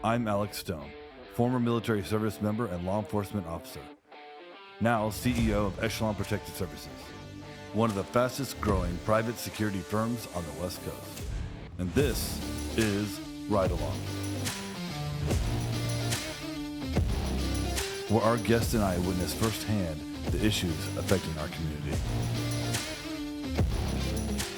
I'm Alex Stone, former military service member and law enforcement officer, now CEO of Echelon Protected Services, one of the fastest growing private security firms on the West Coast. And this is Ride Along, where our guest and I witness firsthand the issues affecting our community.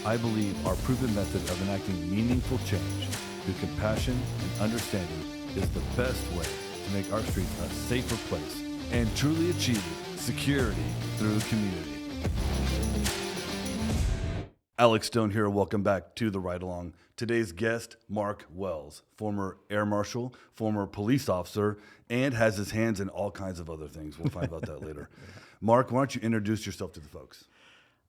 I believe our proven method of enacting meaningful change through compassion and understanding is the best way to make our streets a safer place and truly achieve security through community. Alex Stone here. Welcome back to the Ride Along. Today's guest, Mark Wells, former air marshal, former police officer, and has his hands in all kinds of other things. We'll find about that later. Mark, why don't you introduce yourself to the folks?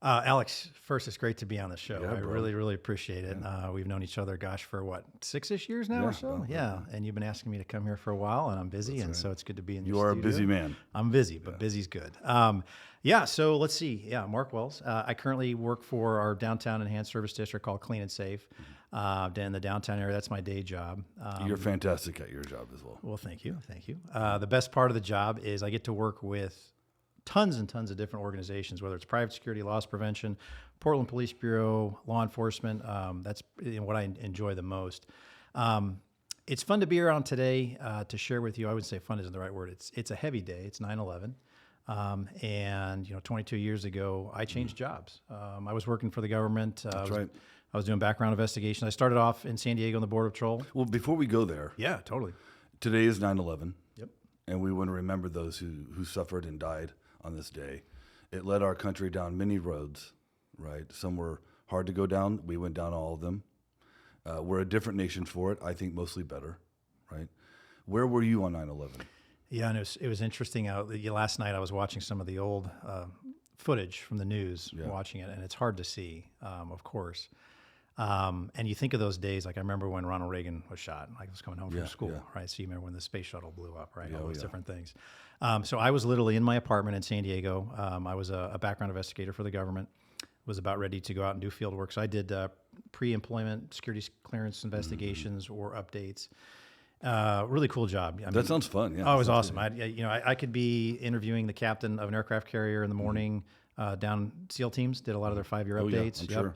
Alex, first, it's great to be on the show. Yeah, I really appreciate it. Yeah. We've known each other, for what, 6-ish years now or so? Yeah. And you've been asking me to come here for a while, and I'm busy, so it's good to be in your studio. You are a busy man. I'm busy, but busy's good. So let's see. Yeah, Mark Wells. I currently work for our downtown enhanced service district called Clean and Safe in the downtown area. That's my day job. You're fantastic at your job as well. Well, thank you. The best part of the job is I get to work with tons and tons of different organizations, whether it's private security, loss prevention, Portland Police Bureau, law enforcement. That's what I enjoy the most. It's fun to be around today to share with you. I would say fun isn't the right word. It's a heavy day. It's 9/11. And 22 years ago, I changed jobs. I was working for the government. That's right. I was doing background investigation. I started off in San Diego on the Border Patrol. Well, before we go there. Yeah, totally. Today is 9/11. Yep. And we want to remember those who suffered and died on this day. It led our country down many roads, right? Some were hard to go down. We went down all of them. We're a different nation for it. I think mostly better, right? Where were you on 9/11? Yeah, and it was interesting. Last night I was watching some of the old footage from the news, watching it, and it's hard to see, of course. And you think of those days, like I remember when Ronald Reagan was shot. I was coming home from school, right? So you remember when the space shuttle blew up, right? All those different things. So I was literally in my apartment in San Diego. I was a background investigator for the government. Was about ready to go out and do field work. So I did pre-employment security clearance investigations or updates. Really cool job. That sounds fun. Yeah. Oh, it was awesome. I could be interviewing the captain of an aircraft carrier in the morning. Down SEAL teams did a lot of their 5-year updates. I'm sure.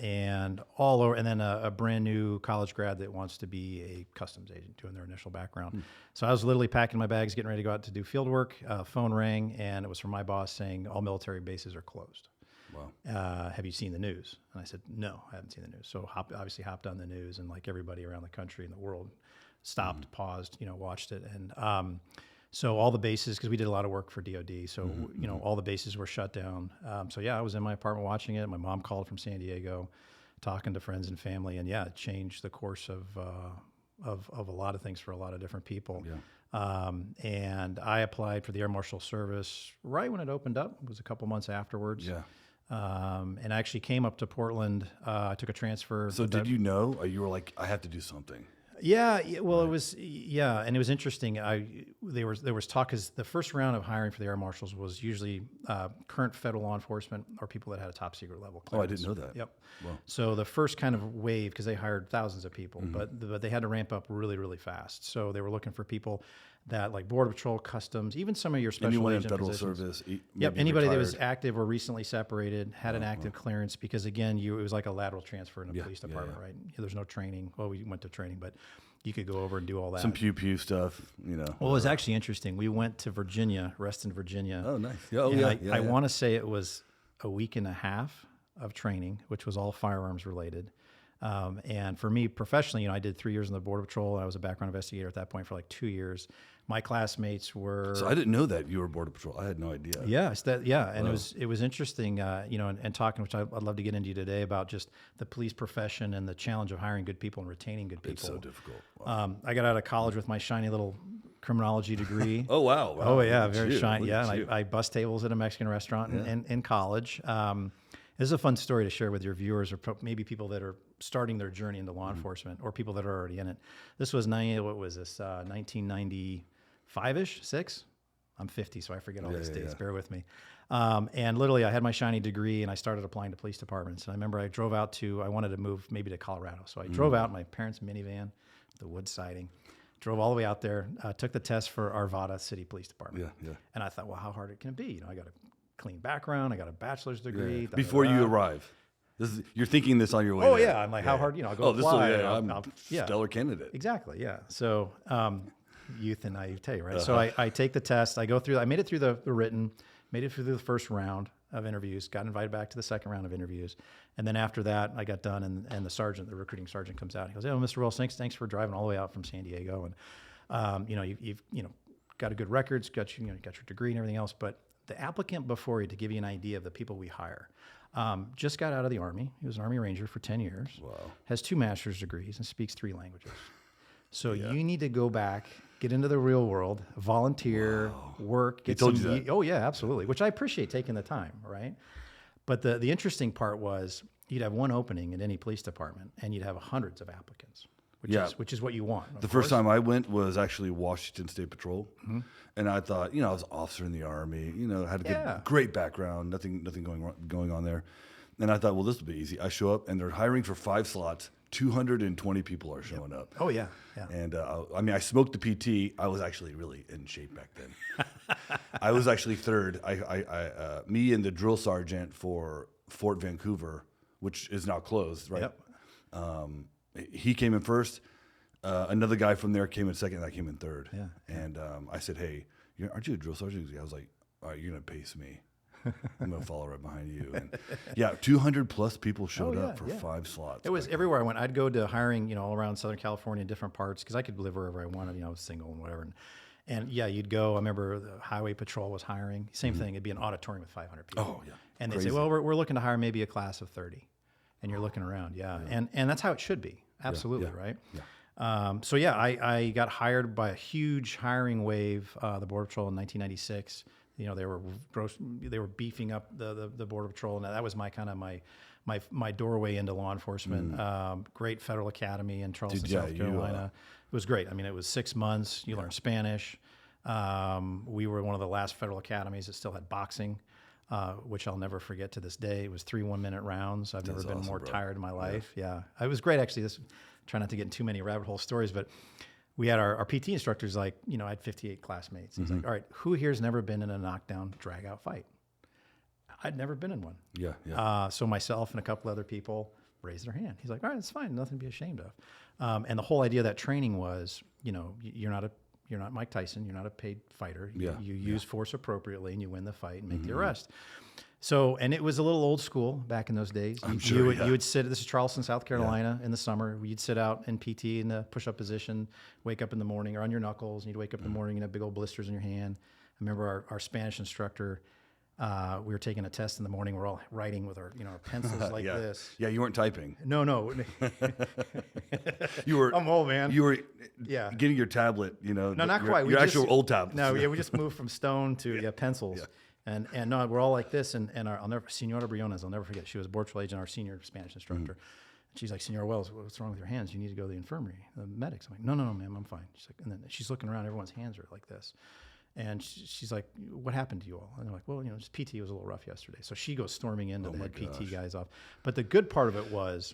And all over, and then a brand new college grad that wants to be a customs agent doing their initial background. So I was literally packing my bags, getting ready to go out to do field work. Phone rang, and it was from my boss saying all military bases are closed. Wow. Have you seen the news? And I said, no, I haven't seen the news. So obviously hopped on the news, and like everybody around the country and the world stopped, paused, watched it. And so all the bases, because we did a lot of work for DOD, so all the bases were shut down. I was in my apartment watching it. My mom called from San Diego, talking to friends and family, and it changed the course of a lot of things for a lot of different people. Yeah. And I applied for the Air Marshal Service right when it opened up. It was a couple months afterwards. Yeah. And I actually came up to Portland. I took a transfer. So did you know, or you were like, I have to do something? Yeah, well, it was, and it was interesting. There was talk, because the first round of hiring for the air marshals was usually current federal law enforcement or people that had a top secret level clearance. Oh, I didn't know that. Yep. Wow. So the first kind of wave, because they hired thousands of people, but they had to ramp up really, really fast. So they were looking for people that like Border Patrol, Customs, even some of your special agent federal positions. Service. Anybody retired. that was active or recently separated, had an active clearance, because again, it was like a lateral transfer in a police department, right? There's no training. Well, we went to training, but you could go over and do all that. Some pew-pew stuff, Well, it was actually interesting. We went to Virginia, Reston, Virginia. Oh, nice. I want to say it was a week and a half of training, which was all firearms related. And for me professionally, I did 3 years in the Border Patrol. I was a background investigator at that point for like 2 years. My classmates were. So I didn't know that you were Border Patrol. I had no idea. And it was interesting, and talking, which I'd love to get into today, about just the police profession and the challenge of hiring good people and retaining good people. It's so difficult. Wow. I got out of college with my shiny little criminology degree. Oh wow. Oh yeah, very shiny. Yeah, and I bus tables at a Mexican restaurant in college. This is a fun story to share with your viewers, or maybe people that are starting their journey into law enforcement, or people that are already in it. This was 1995-ish, 6. I'm 50, so I forget all Yeah, these yeah, dates. yeah. Bear with me. And literally, I had my shiny degree, and I started applying to police departments. And I remember I drove out I wanted to move maybe to Colorado. So I drove out in my parents' minivan, the wood siding, drove all the way out there, took the test for Arvada City Police Department. Yeah, yeah. And I thought, well, how hard it can be? I got a clean background. I got a bachelor's degree. Da, Before da, da. you arrive, you're thinking this on your way. Oh, there. yeah. I'm like, how hard, I'll go Oh, this will. apply. Yeah, and I'm yeah. stellar candidate. Exactly. Yeah. So, youth and naivete, right? Uh-huh. So I take the test. I go through. I made it through the written. Made it through the first round of interviews. Got invited back to the second round of interviews, and then after that, I got done. And the recruiting sergeant, comes out. He goes, "Oh, Mr. Wells, thanks for driving all the way out from San Diego, and you've got a good records, got your degree and everything else. But the applicant before you, to give you an idea of the people we hire." Just got out of the Army. He was an Army Ranger for 10 years. Wow. Has 2 master's degrees and speaks 3 languages. So you need to go back, get into the real world, volunteer, work, get told you that. Oh yeah, absolutely. Which I appreciate taking the time, right? But the interesting part was you'd have one opening in any police department, and you'd have hundreds of applicants, which is what you want. The first time I went was actually Washington State Patrol, and I thought, I was an officer in the Army, had a great background, nothing going on there, and I thought, well, this will be easy. I show up, and they're hiring for 5 slots. 220 people are showing up. Oh yeah, yeah. And I smoked the PT. I was actually really in shape back then. I was actually third. Me and the drill sergeant for Fort Vancouver, which is now closed, right? Yep. He came in first. Another guy from there came in second, and I came in third. Yeah. And I said, "Hey, aren't you a drill sergeant?" I was like, "All right, you're gonna pace me. I'm gonna follow right behind you." And 200 plus people showed up for 5 slots. It was everywhere I went. I'd go to hiring, all around Southern California in different parts, because I could live wherever I wanted. I was single and whatever. And you'd go. I remember the Highway Patrol was hiring. Same thing. It'd be an auditorium with 500 people. Oh yeah. And they'd say, "Well, we're looking to hire maybe a class of 30." And you're looking around, and that's how it should be. Absolutely, right? Yeah. I got hired by a huge hiring wave, the Border Patrol in 1996. They were beefing up the Border Patrol, and that was my doorway into law enforcement. Great federal academy in Charleston, South Carolina. It was great. I mean, it was 6 months. You learn Spanish. We were one of the last federal academies that still had boxing, which I'll never forget to this day. It was 3 1-minute rounds. I've never been more tired in my life. Yeah, it was great actually. Try not to get in too many rabbit hole stories, but we had our PT instructors, I had 58 classmates. He's like, "All right, who here's never been in a knockdown, drag out fight?" I'd never been in one. Yeah. So myself and a couple other people raised their hand. He's like, "All right, it's fine, nothing to be ashamed of." And the whole idea of that training was, you're not Mike Tyson, you're not a paid fighter. You use force appropriately, and you win the fight and make the arrest. So, and it was a little old school back in those days. You would sit, this is Charleston, South Carolina, in the summer. You'd sit out in PT in the push-up position, wake up in the morning, or on your knuckles, and you'd wake up in the morning and have big old blisters in your hand. I remember our Spanish instructor, we were taking a test in the morning. We're all writing with our pencils like this. Yeah, you weren't typing. No. You were. I'm old, man. You were getting your tablet, No, not quite. Your actual old tablet. No, we just moved from stone to pencils. Yeah. And no, we're all like this. And Senora Briones, I'll never forget. She was a Border Patrol agent, our senior Spanish instructor. And she's like, "Senora Wells, what's wrong with your hands? You need to go to the infirmary, the medics." I'm like, No, ma'am, I'm fine. She's like, and then she's looking around. Everyone's hands are like this. And she's like, "What happened to you all?" And they're like, "Well, just PT was a little rough yesterday." So she goes storming into the head PT guys off. But the good part of it was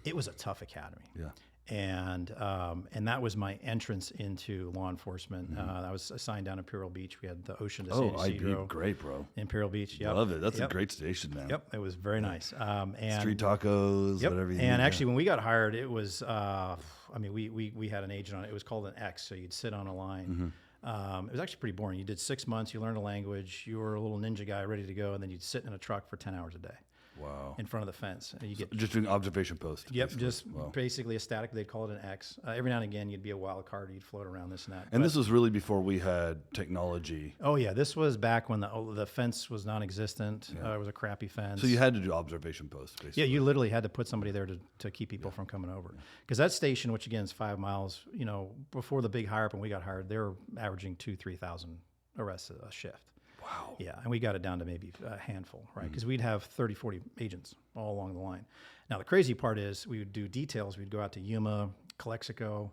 a tough academy. Yeah. And that was my entrance into law enforcement. I was assigned down Imperial Beach. We had the ocean to San Ysidro. Great, bro. Imperial Beach. Yep. Love it. That's a great station, man. Yep. It was very nice. And street tacos, whatever you need. And actually, when we got hired, it was, we had an agent on it. It was called an X. So you'd sit on a line. It was actually pretty boring. You did 6 months. You learned a language. You were a little ninja guy ready to go. And then you'd sit in a truck for 10 hours a day. Wow. In front of the fence. And you get just doing observation post. Yep, just basically a static. They'd call it an X. Every now and again, you'd be a wild card. You'd float around this and that. And this was really before we had technology. Oh yeah, this was back when the fence was non-existent. It was a crappy fence. So you had to do observation posts, basically. Yeah, you literally had to put somebody there to keep people from coming over. Because that station, which again is 5 miles, before the big hire up when we got hired, they were averaging 2,000-3,000 arrests a shift. Wow. Yeah, and we got it down to maybe a handful, right? Because we'd have 30, 40 agents all along the line. Now, the crazy part is we would do details. We'd go out to Yuma, Calexico.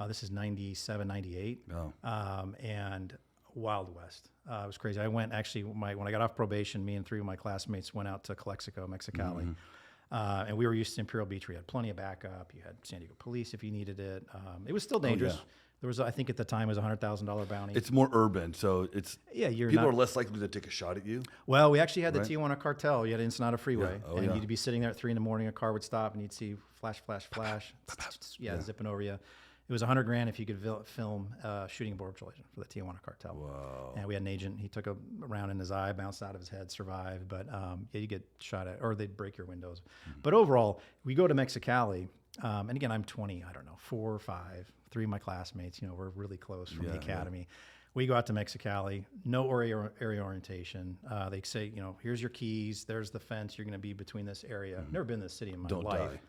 This is 97, 98. Oh. And Wild West. It was crazy. I went actually when I got off probation, me and 3 of my classmates went out to Calexico, Mexicali. And we were used to Imperial Beach. We had plenty of backup. You had San Diego police if you needed it. It was still dangerous. yeah. There was, I think at the time, it was a $100,000 bounty. It's more urban, so it's people are less likely to take a shot at you. Well, we actually had the Tijuana cartel. You had Ensenada Freeway, Yeah. and you'd be sitting there at 3 a.m. A car would stop, and you'd see flash, flash, flash. Zipping over you. It was $100,000 if you could film shooting a border patrol agent for the Tijuana cartel. Wow. And we had an agent. He took a round in his eye, bounced out of his head, survived. But you get shot at, or they'd break your windows. But overall, we go to Mexicali, and again, I'm 20, I don't know, 4 or 5. 3 of my classmates, we're really close from the academy. We go out to Mexicali, no area orientation. They say, here's your keys. There's the fence. You're going to be between this area. Never been in this city in my life. Die.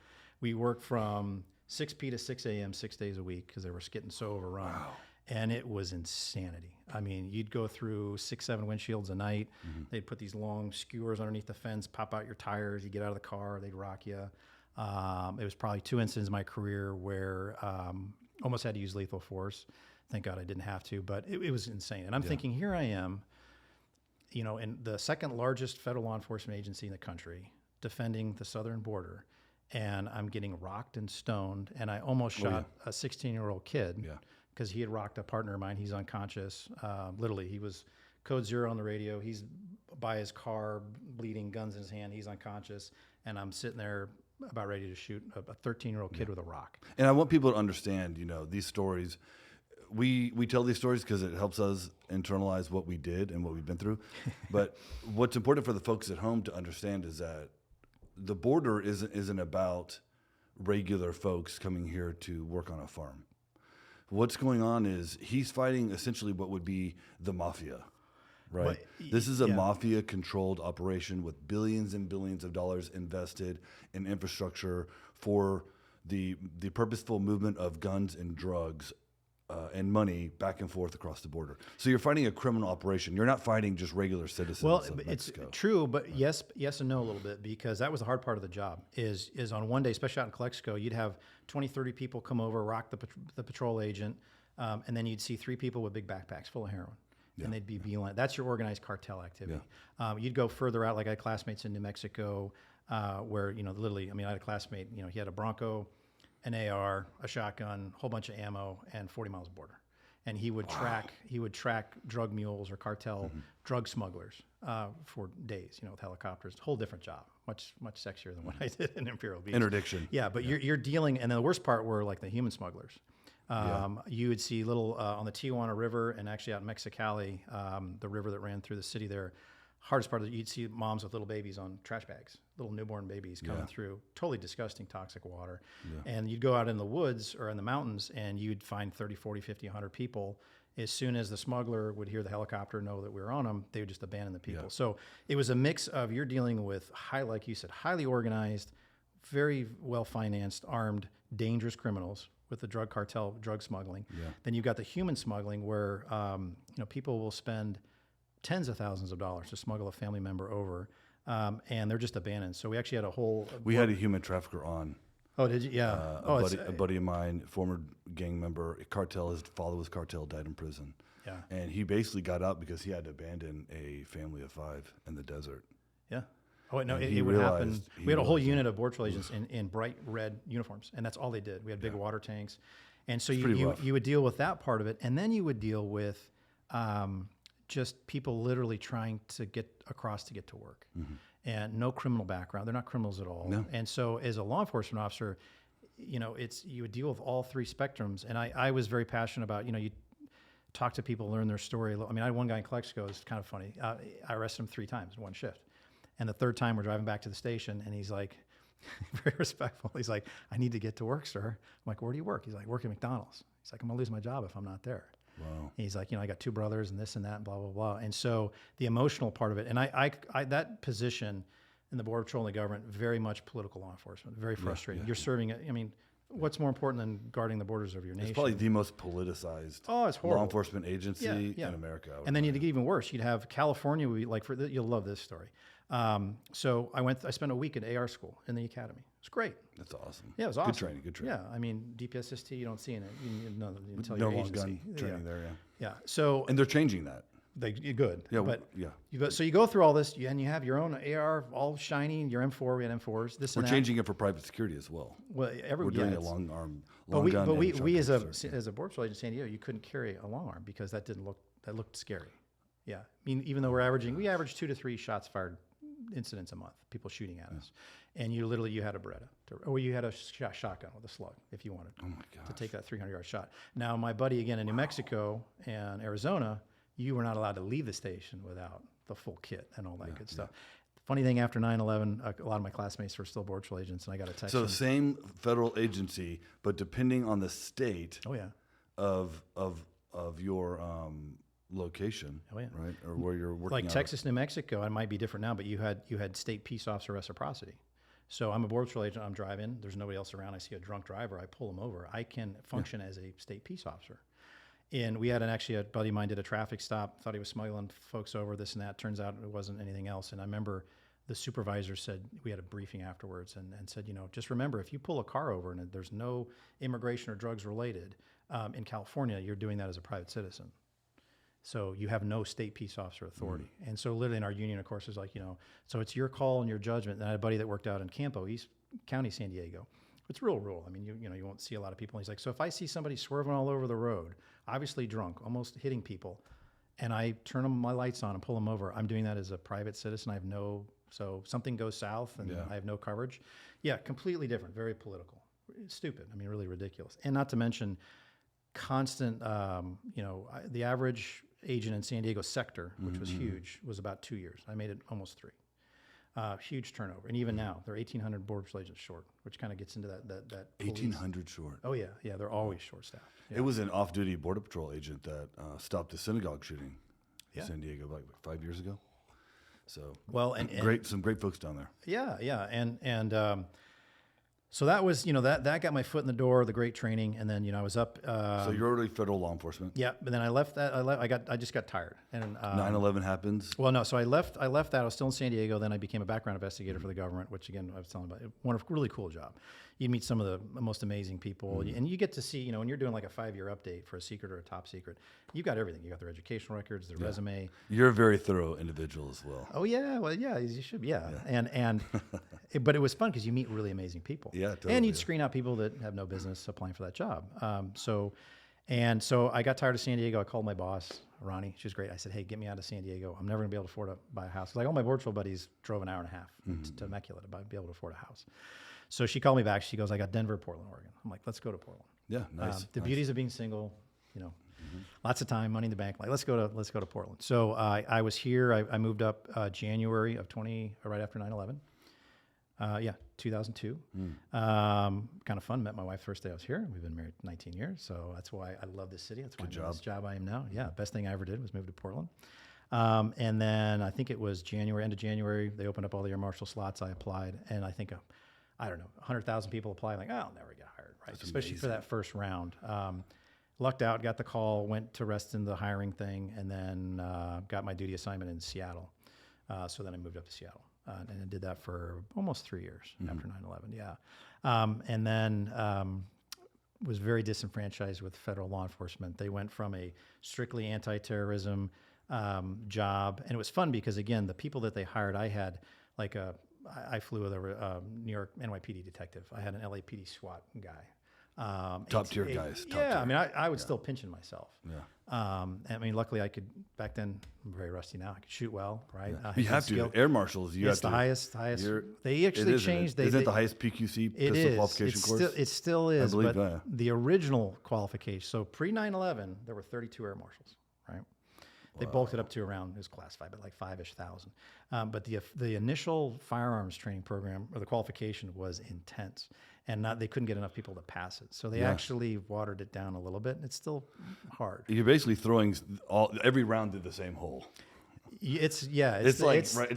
We worked from 6 p to 6 a.m. 6 days a week because they were getting so overrun. Wow. And it was insanity. I mean, you'd go through 6, 7 windshields a night. They'd put these long skewers underneath the fence, pop out your tires. You get out of the car, they'd rock you. It was probably 2 incidents in my career where almost had to use lethal force. Thank God I didn't have to, but it was insane. And I'm thinking, here I am, in the second largest federal law enforcement agency in the country, defending the southern border, and I'm getting rocked and stoned, and I almost shot a 16-year-old kid because he had rocked a partner of mine. He's unconscious. Literally, he was code 0 on the radio. He's by his car, bleeding, guns in his hand. He's unconscious, and I'm sitting there about ready to shoot a 13-year-old kid with a rock. And I want people to understand, these stories. We tell these stories because it helps us internalize what we did and what we've been through. But what's important for the folks at home to understand is that the border isn't about regular folks coming here to work on a farm. What's going on is he's fighting essentially what would be the mafia. Right. Well, this is a mafia-controlled operation with billions and billions of dollars invested in infrastructure for the purposeful movement of guns and drugs and money back and forth across the border. So you're fighting a criminal operation. You're not fighting just regular citizens of Mexico. It's true, but yes and no a little bit, because that was the hard part of the job is on one day, especially out in Calexico, you'd have 20, 30 people come over, rock the patrol agent, and then you'd see 3 people with big backpacks full of heroin. And they'd be beeline. That's your organized cartel activity. You'd go further out, like I had classmates in New Mexico, where literally, I had a classmate. He had a Bronco, an AR, a shotgun, a whole bunch of ammo, and 40 miles of border. And he would track drug mules or cartel drug smugglers for days. With helicopters. Whole different job, much sexier than what I did in Imperial Beach. Interdiction. Yeah, but you're dealing, and the worst part were like the human smugglers. You would see little on the Tijuana River, and actually out in Mexicali, the river that ran through the city there. Hardest part of it, you'd see moms with little babies on trash bags, little newborn babies coming through. Totally disgusting, toxic water. And you'd go out in the woods or in the mountains, and you'd find 30, 40, 50, 100 people. As soon as the smuggler would hear the helicopter, know that we were on them, they would just abandon the people. So it was a mix of, you're dealing with, like you said, highly organized, very well-financed, armed, dangerous criminals with the drug cartel, drug smuggling. Then you've got the human smuggling where people will spend tens of thousands of dollars to smuggle a family member over, and they're just abandoned. So we actually had a whole... We had a human trafficker on. Oh, did you? Yeah. A buddy of mine, former gang member, his father was cartel, died in prison. Yeah. And he basically got out because he had to abandon a family of 5 in the desert. Yeah. Oh, no, it would happen. We had a whole unit of border patrol agents in bright red uniforms, and that's all they did. We had big water tanks. And so you would deal with that part of it, and then you would deal with just people literally trying to get across to get to work. And no criminal background. They're not criminals at all. No. And so as a law enforcement officer, you would deal with all 3 spectrums. And I was very passionate about, you talk to people, learn their story. I had one guy in Calexico, it's kind of funny. I arrested him 3 times in one shift. And the 3rd time we're driving back to the station, and he's like, very respectful. He's like, I need to get to work, sir. I'm like, where do you work? He's like, work at McDonald's. He's like, I'm gonna lose my job if I'm not there. Wow. And he's like, I got 2 brothers and this and that and blah, blah, blah. And so the emotional part of it, and I that position in the Border Patrol and the government, very much political law enforcement, very frustrating. You're serving it. What's more important than guarding the borders of your nation? It's probably the most politicized it's horrible. law enforcement agency in America. And then you'd get even worse. You'd have California. You'll love this story. So I spent a week at AR school in the academy, It's great. That's awesome. Yeah, it was awesome. Good training. Yeah, I mean, DPSST, you don't see in it until No your long agency. gun training there, yeah. Yeah. So And they're changing that. you're good. Yeah, But yeah. so you go through all this, and you have your own AR, all shiny. Your M4, we had M4s. This We're and that. changing it for private security as well. Well, We're doing a long arm, But long we, gun. but and we shotgun as a officer. as a border patrol agent in San Diego, you couldn't carry a long arm because that looked scary. Yeah, I mean, even though we average 2 to 3 shots fired incidents a month, people shooting at us, and you had a Beretta, or you had a shotgun with a slug if you wanted to take that 300-yard shot. Now, my buddy again in New Mexico and Arizona, you were not allowed to leave the station without the full kit and all that good stuff. Funny thing, after 9/11, a lot of my classmates were still border patrol agents, and I got a text. So same federal agency, but depending on the state Oh yeah. of your location, Oh, yeah. right, or where you're working. Like out Texas, New Mexico, it might be different now, but you had state peace officer reciprocity. So I'm a border patrol agent. I'm driving. There's nobody else around. I see a drunk driver. I pull him over. I can function as a state peace officer. And we had actually a buddy of mine did a traffic stop. Thought he was smuggling folks over, this and that. Turns out it wasn't anything else. And I remember the supervisor said, we had a briefing afterwards, and said, just remember, if you pull a car over and there's no immigration or drugs related in California, you're doing that as a private citizen. So you have no state peace officer authority. And so literally in our union, of course, is like, so it's your call and your judgment. And I had a buddy that worked out in Campo, East County, San Diego. It's real rural. I mean, you won't see a lot of people. And he's like, so if I see somebody swerving all over the road, obviously drunk, almost hitting people, and I turn my lights on and pull them over, I'm doing that as a private citizen. So something goes south and I have no coverage. Yeah, completely different, very political. It's stupid. I mean, really ridiculous. And not to mention constant, the average agent in San Diego sector, which was huge, was about 2 years. I made it almost 3. Huge turnover. And even now, they're 1,800 border patrol agents short, which kind of gets into that 1,800 short. Oh, yeah. Yeah, they're always short-staffed. Yeah. It was an off-duty border patrol agent that stopped a synagogue shooting in San Diego like 5 years ago. So some great folks down there. Yeah. And so that was, that got my foot in the door, the great training. And then, I was up. So you're already federal law enforcement. Yeah. But then I left that. I just got tired. And 9/11 happens. Well, no. So I left that. I was still in San Diego. Then I became a background investigator for the government, which again, I was telling about. One really cool job. You meet some of the most amazing people, and you get to see, when you're doing like a 5-year update for a secret or a top secret, you've got everything. You got their educational records, their resume. You're a very thorough individual as well. Oh yeah, well yeah, you should be. Yeah. And but it was fun because you meet really amazing people. Yeah, totally. And you'd screen out people that have no business applying for that job. So I got tired of San Diego. I called my boss, Ronnie. She was great. I said, hey, get me out of San Diego. I'm never gonna be able to afford to buy a house. Like all my border patrol buddies drove an hour and a half to Temecula to be able to afford a house. So she called me back. She goes, I got Denver, Portland, Oregon. I'm like, let's go to Portland. Yeah, nice. The beauties of being single, lots of time, money in the bank. Like, let's go to Portland. So I was here. I moved up January of right after 9/11. 2002. Kind of fun. Met my wife first day I was here. We've been married 19 years. So that's why I love this city. That's why I'm in this job I am now. Yeah, best thing I ever did was move to Portland. And then I think it was end of January, they opened up all the air marshal slots. I applied, and I think, 100,000 people applied. Like, I'll never get hired, right? That's Especially amazing. for that first round. Lucked out, got the call, went to rest in the hiring thing, and then got my duty assignment in Seattle. So then I moved up to Seattle, and I did that for almost 3 years after 9/11. Yeah, and then was very disenfranchised with federal law enforcement. They went from a strictly anti-terrorism job, and it was fun because again, the people that they hired, I had like I flew with a New York NYPD detective. I had an LAPD SWAT guy. Top tier guys. Top Yeah, tier. I mean, I would still pinching myself. Yeah. I mean, luckily I could, back then, I'm very rusty now. I could shoot well, right? You have to. Air marshals, you It's have the to. highest. They actually changed. Isn't it the highest PQC pistol qualification course? It still is. I believe but that. the original qualification, so pre 9/11, there were 32 air marshals, right? They bulked it up to around, it was classified, but like 5,000. But the initial firearms training program, or the qualification, was intense. And they couldn't get enough people to pass it. So they actually watered it down a little bit. It's still hard. You're basically throwing every round through the same hole. It's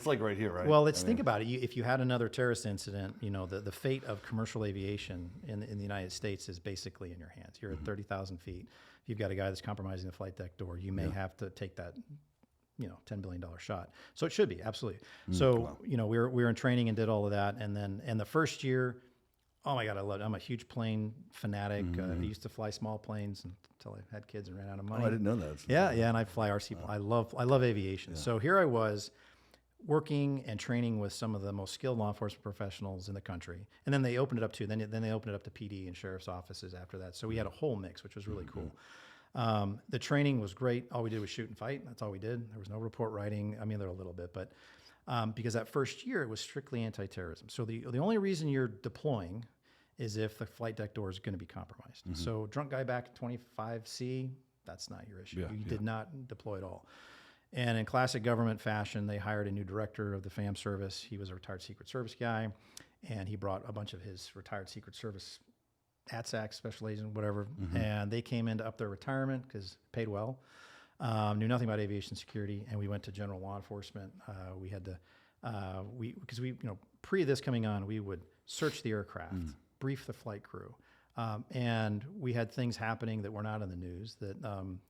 like right here, right? Well, think about it. If you had another terrorist incident, the fate of commercial aviation in the United States is basically in your hands. You're at 30,000 feet. If you've got a guy that's compromising the flight deck door, you may have to take that, $10 billion shot. So it should be absolutely. So wow. we were in training and did all of that, and the first year Oh my God, I love it. I'm a huge plane fanatic. I used to fly small planes until I had kids and ran out of money. Oh, I didn't know that. Yeah, yeah, and I fly RC. I love aviation. So here I was working and training with some of the most skilled law enforcement professionals in the country, and then they opened it up too. Then they opened it up to PD and sheriff's offices after that. So we had a whole mix, which was really cool. The training was great. All we did was shoot and fight. That's all we did. There was no report writing. I mean, there were a little bit, but because that first year it was strictly anti-terrorism. So the only reason you're deploying is if the flight deck door is going to be compromised. So drunk guy back at 25C, that's not your issue. You did not deploy at all. And in classic government fashion, they hired a new director of the FAM service. He was a retired Secret Service guy, and he brought a bunch of his retired Secret Service ATSAC, special agent, whatever, and they came in to up their retirement because paid well. Knew nothing about aviation security, and we went to general law enforcement. We had to, because pre this coming on, we would search the aircraft, brief the flight crew, and we had things happening that were not in the news that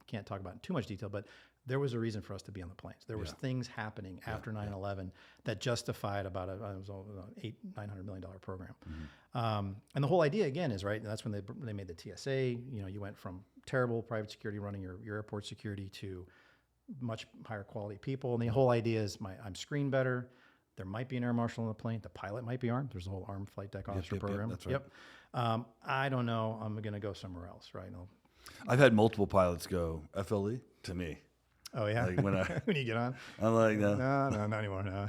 can't talk about in too much detail, but there was a reason for us to be on the planes. There was things happening after 9/11 that justified about it was $900 million program. And the whole idea again is right. And that's when they made the TSA. You went from terrible private security running your airport security to much higher quality people. And the whole idea is I'm screened better. There might be an air marshal on the plane. The pilot might be armed. There's a whole armed flight deck officer program. That's right. I don't know. I'm going to go somewhere else, right? I've had multiple pilots go FLE to me. Oh yeah. Like when when you get on. I'm like, no, not anymore. No.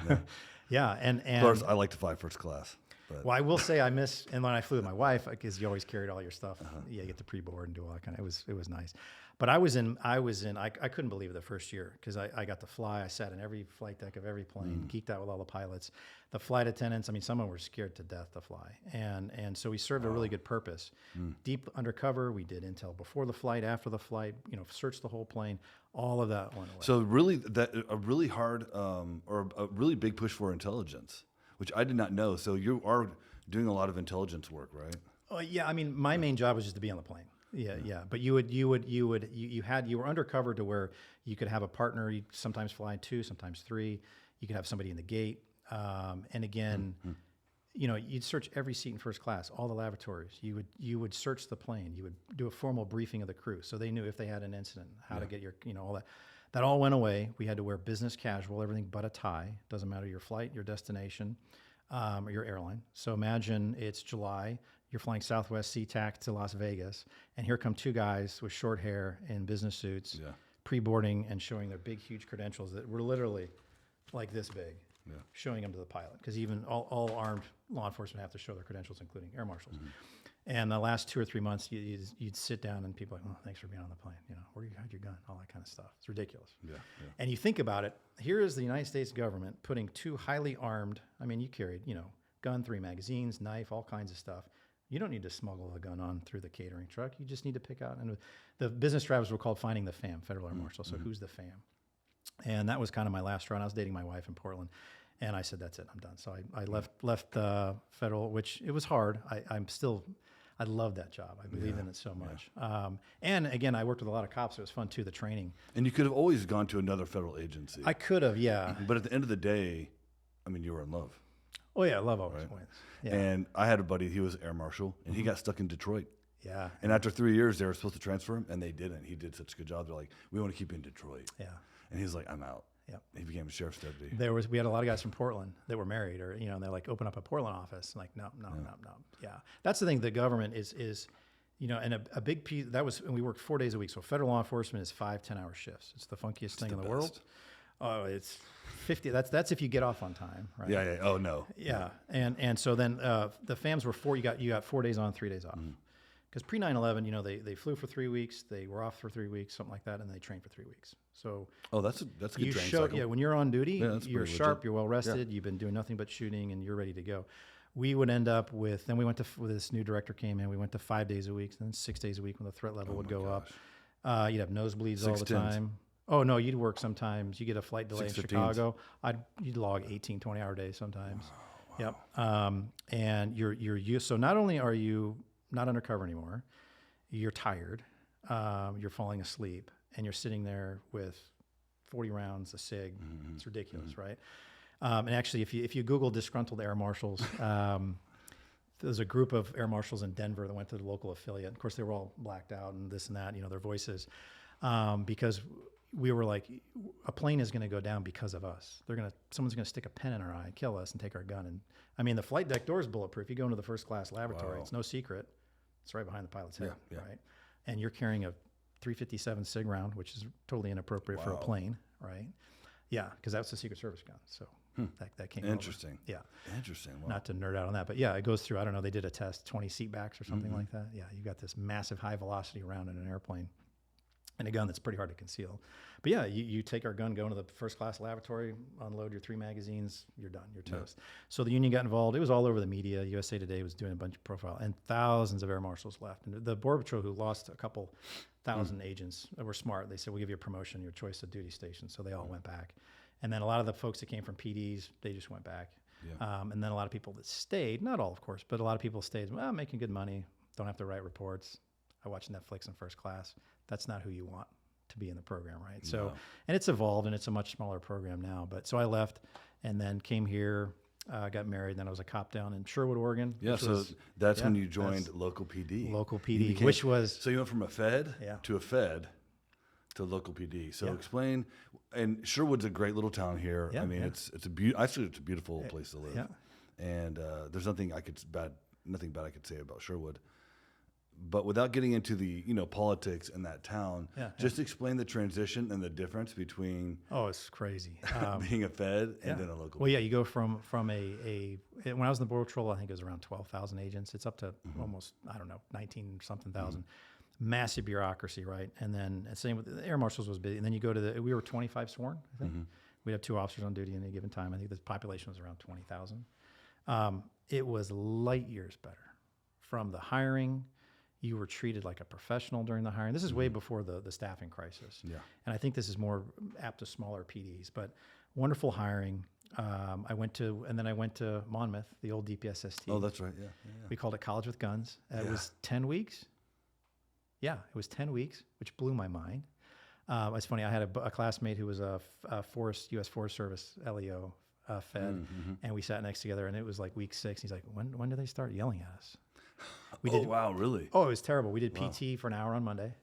Yeah, and of course I like to fly first class. But. Well, I will say I miss, and when I flew with my wife, because you always carried all your stuff. Yeah, you get to pre-board and do all that kind of. It was nice. But I couldn't believe it the first year because I got to fly. I sat in every flight deck of every plane, geeked out with all the pilots, the flight attendants. I mean, some of them were scared to death to fly, and so we served a really good purpose. Deep undercover, we did intel before the flight, after the flight. Searched the whole plane. All of that went away. So really, a really hard or a really big push for intelligence, which I did not know. So you are doing a lot of intelligence work, right? Yeah, I mean, my main job was just to be on the plane. Yeah. But you were undercover to where you could have a partner. You'd sometimes fly 2, sometimes 3. You could have somebody in the gate. And again, you'd search every seat in first class, all the lavatories. You would search the plane. You would do a formal briefing of the crew, so they knew if they had an incident, how to get your, all that. That all went away. We had to wear business casual, everything but a tie. Doesn't matter your flight, your destination, or your airline. So imagine it's July. You're flying Southwest SeaTac to Las Vegas, and here come 2 guys with short hair in business suits, pre-boarding and showing their big, huge credentials that were literally like this big, showing them to the pilot. Because even all armed law enforcement have to show their credentials, including air marshals. And the last 2 or 3 months, you'd sit down and people are like, oh, thanks for being on the plane. Where you had your gun, all that kind of stuff. It's ridiculous. And you think about it, here is the United States government putting 2 highly armed, I mean, you carried, gun, 3 magazines, knife, all kinds of stuff. You don't need to smuggle a gun on through the catering truck. You just need to pick out. And the business travels were called Finding the FAM, Federal Air Marshal. So who's the FAM? And that was kind of my last run. I was dating my wife in Portland. And I said, that's it, I'm done. So I left Federal, which it was hard. I love that job. I believe in it so much. And again, I worked with a lot of cops. So it was fun too, the training. And you could have always gone to another federal agency. I could have, yeah. But at the end of the day, I mean, you were in love. Oh yeah, love always wins. Yeah. And I had a buddy, he was air marshal, and he got stuck in Detroit. Yeah. And after 3 years, they were supposed to transfer him, and they didn't. He did such a good job. They're like, we want to keep you in Detroit. Yeah. And he's like, I'm out. Yeah. He became a sheriff's deputy. We had a lot of guys from Portland that were married, or and they're like, open up a Portland office. Like, no. Yeah. That's the thing. The government is and a big piece and we worked 4 days a week. So federal law enforcement is 5 10-hour shifts. It's the funkiest thing in the world. Oh, it's 50. That's if you get off on time, right? Yeah. Oh no. Yeah. And so then the FAMs were 4. You got 4 days on, 3 days off. Because pre 9/11, they flew for 3 weeks, they were off for 3 weeks, something like that, and they trained for 3 weeks. So that's a good training cycle. Yeah, when you're on duty, you're sharp, legit. you're well rested, you've been doing nothing but shooting, and you're ready to go. We would end up with. Then we went to this new director came in. We went to 5 days a week, then 6 days a week when the threat level would go up. You'd have nosebleeds all the time. Oh, no, you'd work sometimes. You get a flight delay in Chicago. You'd log 18, 20-hour days sometimes. Wow. Yep. And you're used. So not only are you not undercover anymore, you're tired, you're falling asleep, and you're sitting there with 40 rounds, a SIG. It's ridiculous, right? And actually, if you Google disgruntled air marshals, there's a group of air marshals in Denver that went to the local affiliate. Of course, they were all blacked out and this and that, their voices, because we were like, a plane is going to go down because of us. Someone's going to stick a pen in our eye, kill us, and take our gun. And I mean, the flight deck door is bulletproof. You go into the first class lavatory, It's no secret. It's right behind the pilot's head, right? And you're carrying a 357 SIG round, which is totally inappropriate for a plane, right? Yeah, because that's a Secret Service gun. So that came Interesting. over. Yeah. Interesting. Wow. Not to nerd out on that, but yeah, it goes through, I don't know, they did a test, 20 seat backs or something like that. Yeah, you've got this massive high velocity round in an airplane and a gun that's pretty hard to conceal. But yeah, you take our gun, go into the first class lavatory, unload your 3 magazines, you're done, you're toast. Yeah. So the union got involved. It was all over the media. USA Today was doing a bunch of profile, and thousands of air marshals left. And the Border Patrol, who lost a couple thousand agents, were smart. They said, we'll give you a promotion, your choice of duty station. So they all went back. And then a lot of the folks that came from PDs, they just went back. Yeah. And then a lot of people that stayed, not all, of course, but a lot of people stayed, making good money, don't have to write reports. I watch Netflix in first class. That's not who you want to be in the program, right? No. So, and it's evolved, and it's a much smaller program now. But so I left and then came here, got married, and then I was a cop down in Sherwood, Oregon. Yeah, so that's when you joined local PD. Local PD, which was... So you went from a Fed to a Fed to local PD. So explain, and Sherwood's a great little town here. I mean, it's a beautiful place to live. Yeah. And there's nothing bad I could say about Sherwood. But without getting into the politics in that town, just explain the transition and the difference between it's crazy being a Fed and then a local. Well, you go from a when I was in the Border Patrol, I think it was around 12,000 agents. It's up to almost 19 something thousand. Massive bureaucracy, right? And then same with the air marshals was big. And then you go to we were 25 sworn, I think. We'd have 2 officers on duty at any given time. I think the population was around 20,000. It was light years better. From the hiring, you were treated like a professional during the hiring. This is way before the staffing crisis. Yeah. And I think this is more apt to smaller PDs, but wonderful hiring. I went to Monmouth, the old DPSST. Oh, that's right. Yeah. We called it College with Guns. It was 10 weeks. Yeah, it was 10 weeks, which blew my mind. It's funny. I had a classmate who was a U.S. Forest Service LEO Fed, and we sat next together, and it was like week 6. He's like, "When do they start yelling at us?" Wow, really? Oh, it was terrible. We did PT for an hour on Monday.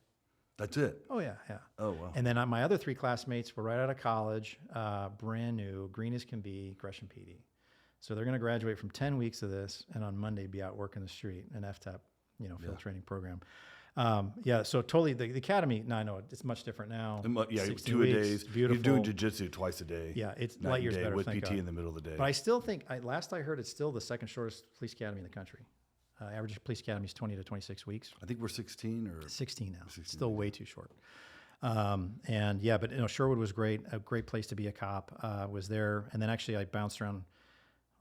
That's it? Oh, yeah. Oh, wow. And then my other 3 classmates were right out of college, brand new, green as can be, Gresham PD. So they're going to graduate from 10 weeks of this, and on Monday be out working the street, an FTAP, field training program. So totally the academy. No, I know it's much different now. 2 days. Beautiful. You're doing jiu-jitsu twice a day. Yeah, it's light years better with PT in the middle of the day. But I still think, last I heard, it's still the second shortest police academy in the country. Average police academy is 20 to 26 weeks. I think we're 16 or 16 now. 16, still way too short. But Sherwood was great. A great place to be a cop. Was there, and then actually I bounced around.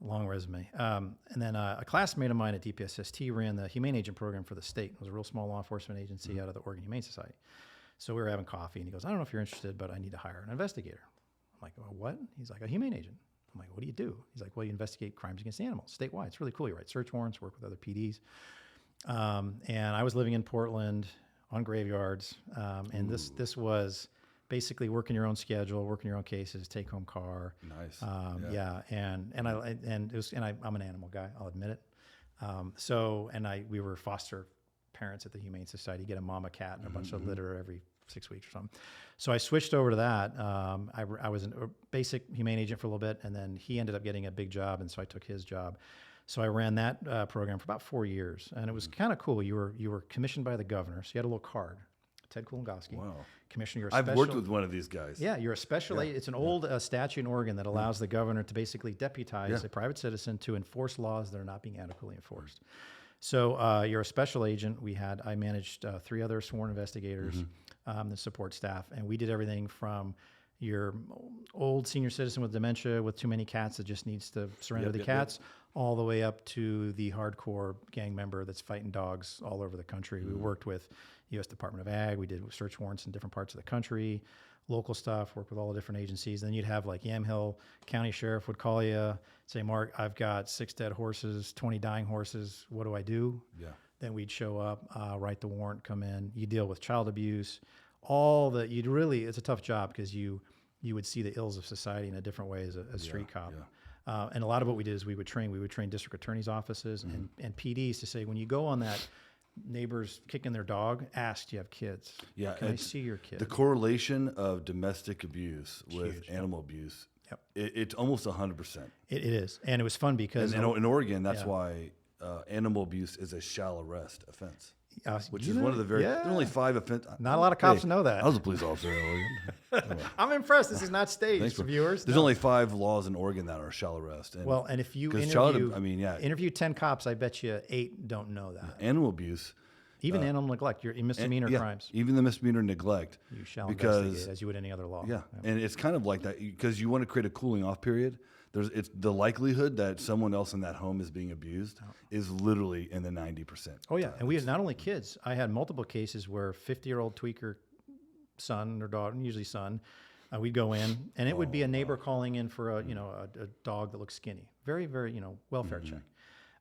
Long resume. And then a classmate of mine at DPSST ran the Humane Agent program for the state. It was a real small law enforcement agency out of the Oregon Humane Society. So we were having coffee, and he goes, "I don't know if you're interested, but I need to hire an investigator." I'm like, "Well, what?" He's like, "A humane agent." I'm like, "What do you do?" He's like, "Well, you investigate crimes against animals statewide. It's really cool. You write search warrants, work with other PDs." And I was living in Portland on graveyards, and this was basically working your own schedule, working your own cases, take home car. Nice. And I'm an animal guy, I'll admit it. We were foster parents at the Humane Society, get a mama cat and a bunch of litter every 6 weeks or something. So I switched over to that. I was a basic humane agent for a little bit, and then he ended up getting a big job, and so I took his job. So I ran that program for about 4 years, and it was kind of cool. You were commissioned by the governor, so you had a little card. Ted Kulongoski. Wow. Commissioner, I've worked with one of these guys. Yeah, you're a special agent. It's an old statute in Oregon that allows the governor to basically deputize a private citizen to enforce laws that are not being adequately enforced. So you're a special agent. I managed 3 other sworn investigators, the support staff, and we did everything from your old senior citizen with dementia with too many cats that just needs to surrender the cats, all the way up to the hardcore gang member that's fighting dogs all over the country. We worked with U.S. Department of Ag. We did search warrants in different parts of the country, local stuff, worked with all the different agencies. Then you'd have like Yamhill County Sheriff would call you, say, "Mark, I've got 6 dead horses, 20 dying horses. What do I do?" Yeah. Then we'd show up, write the warrant, come in. You deal with child abuse, it's a tough job because you would see the ills of society in a different way as a street cop. And a lot of what we did is we would train district attorneys' offices and PDs to say, when you go on that neighbors kicking their dog, ask, do you have kids? Yeah, Can I see your kid? The correlation of domestic abuse with huge, animal abuse, Yep. it's almost 100%. It is. And it was fun because in Oregon, that's why animal abuse is a shall arrest offense. Which is one of the there's only 5 offenses. Not a lot of cops know that. I was a police officer in Oregon. I'm impressed. This is not staged for viewers. There's only 5 laws in Oregon that are shall arrest. And if you interview 10 cops, I bet you 8 don't know that. Animal abuse. Even animal neglect, your misdemeanor crimes. Even the misdemeanor neglect. You shall investigate as you would any other law. Yeah. And it's kind of like that because you want to create a cooling off period. It's the likelihood that someone else in that home is being abused is literally in the 90%. Oh yeah, and we had not only kids. I had multiple cases where 50-year-old tweaker son or daughter, usually son, we'd go in, and it would be a neighbor calling in for a dog that looks skinny, very very welfare check.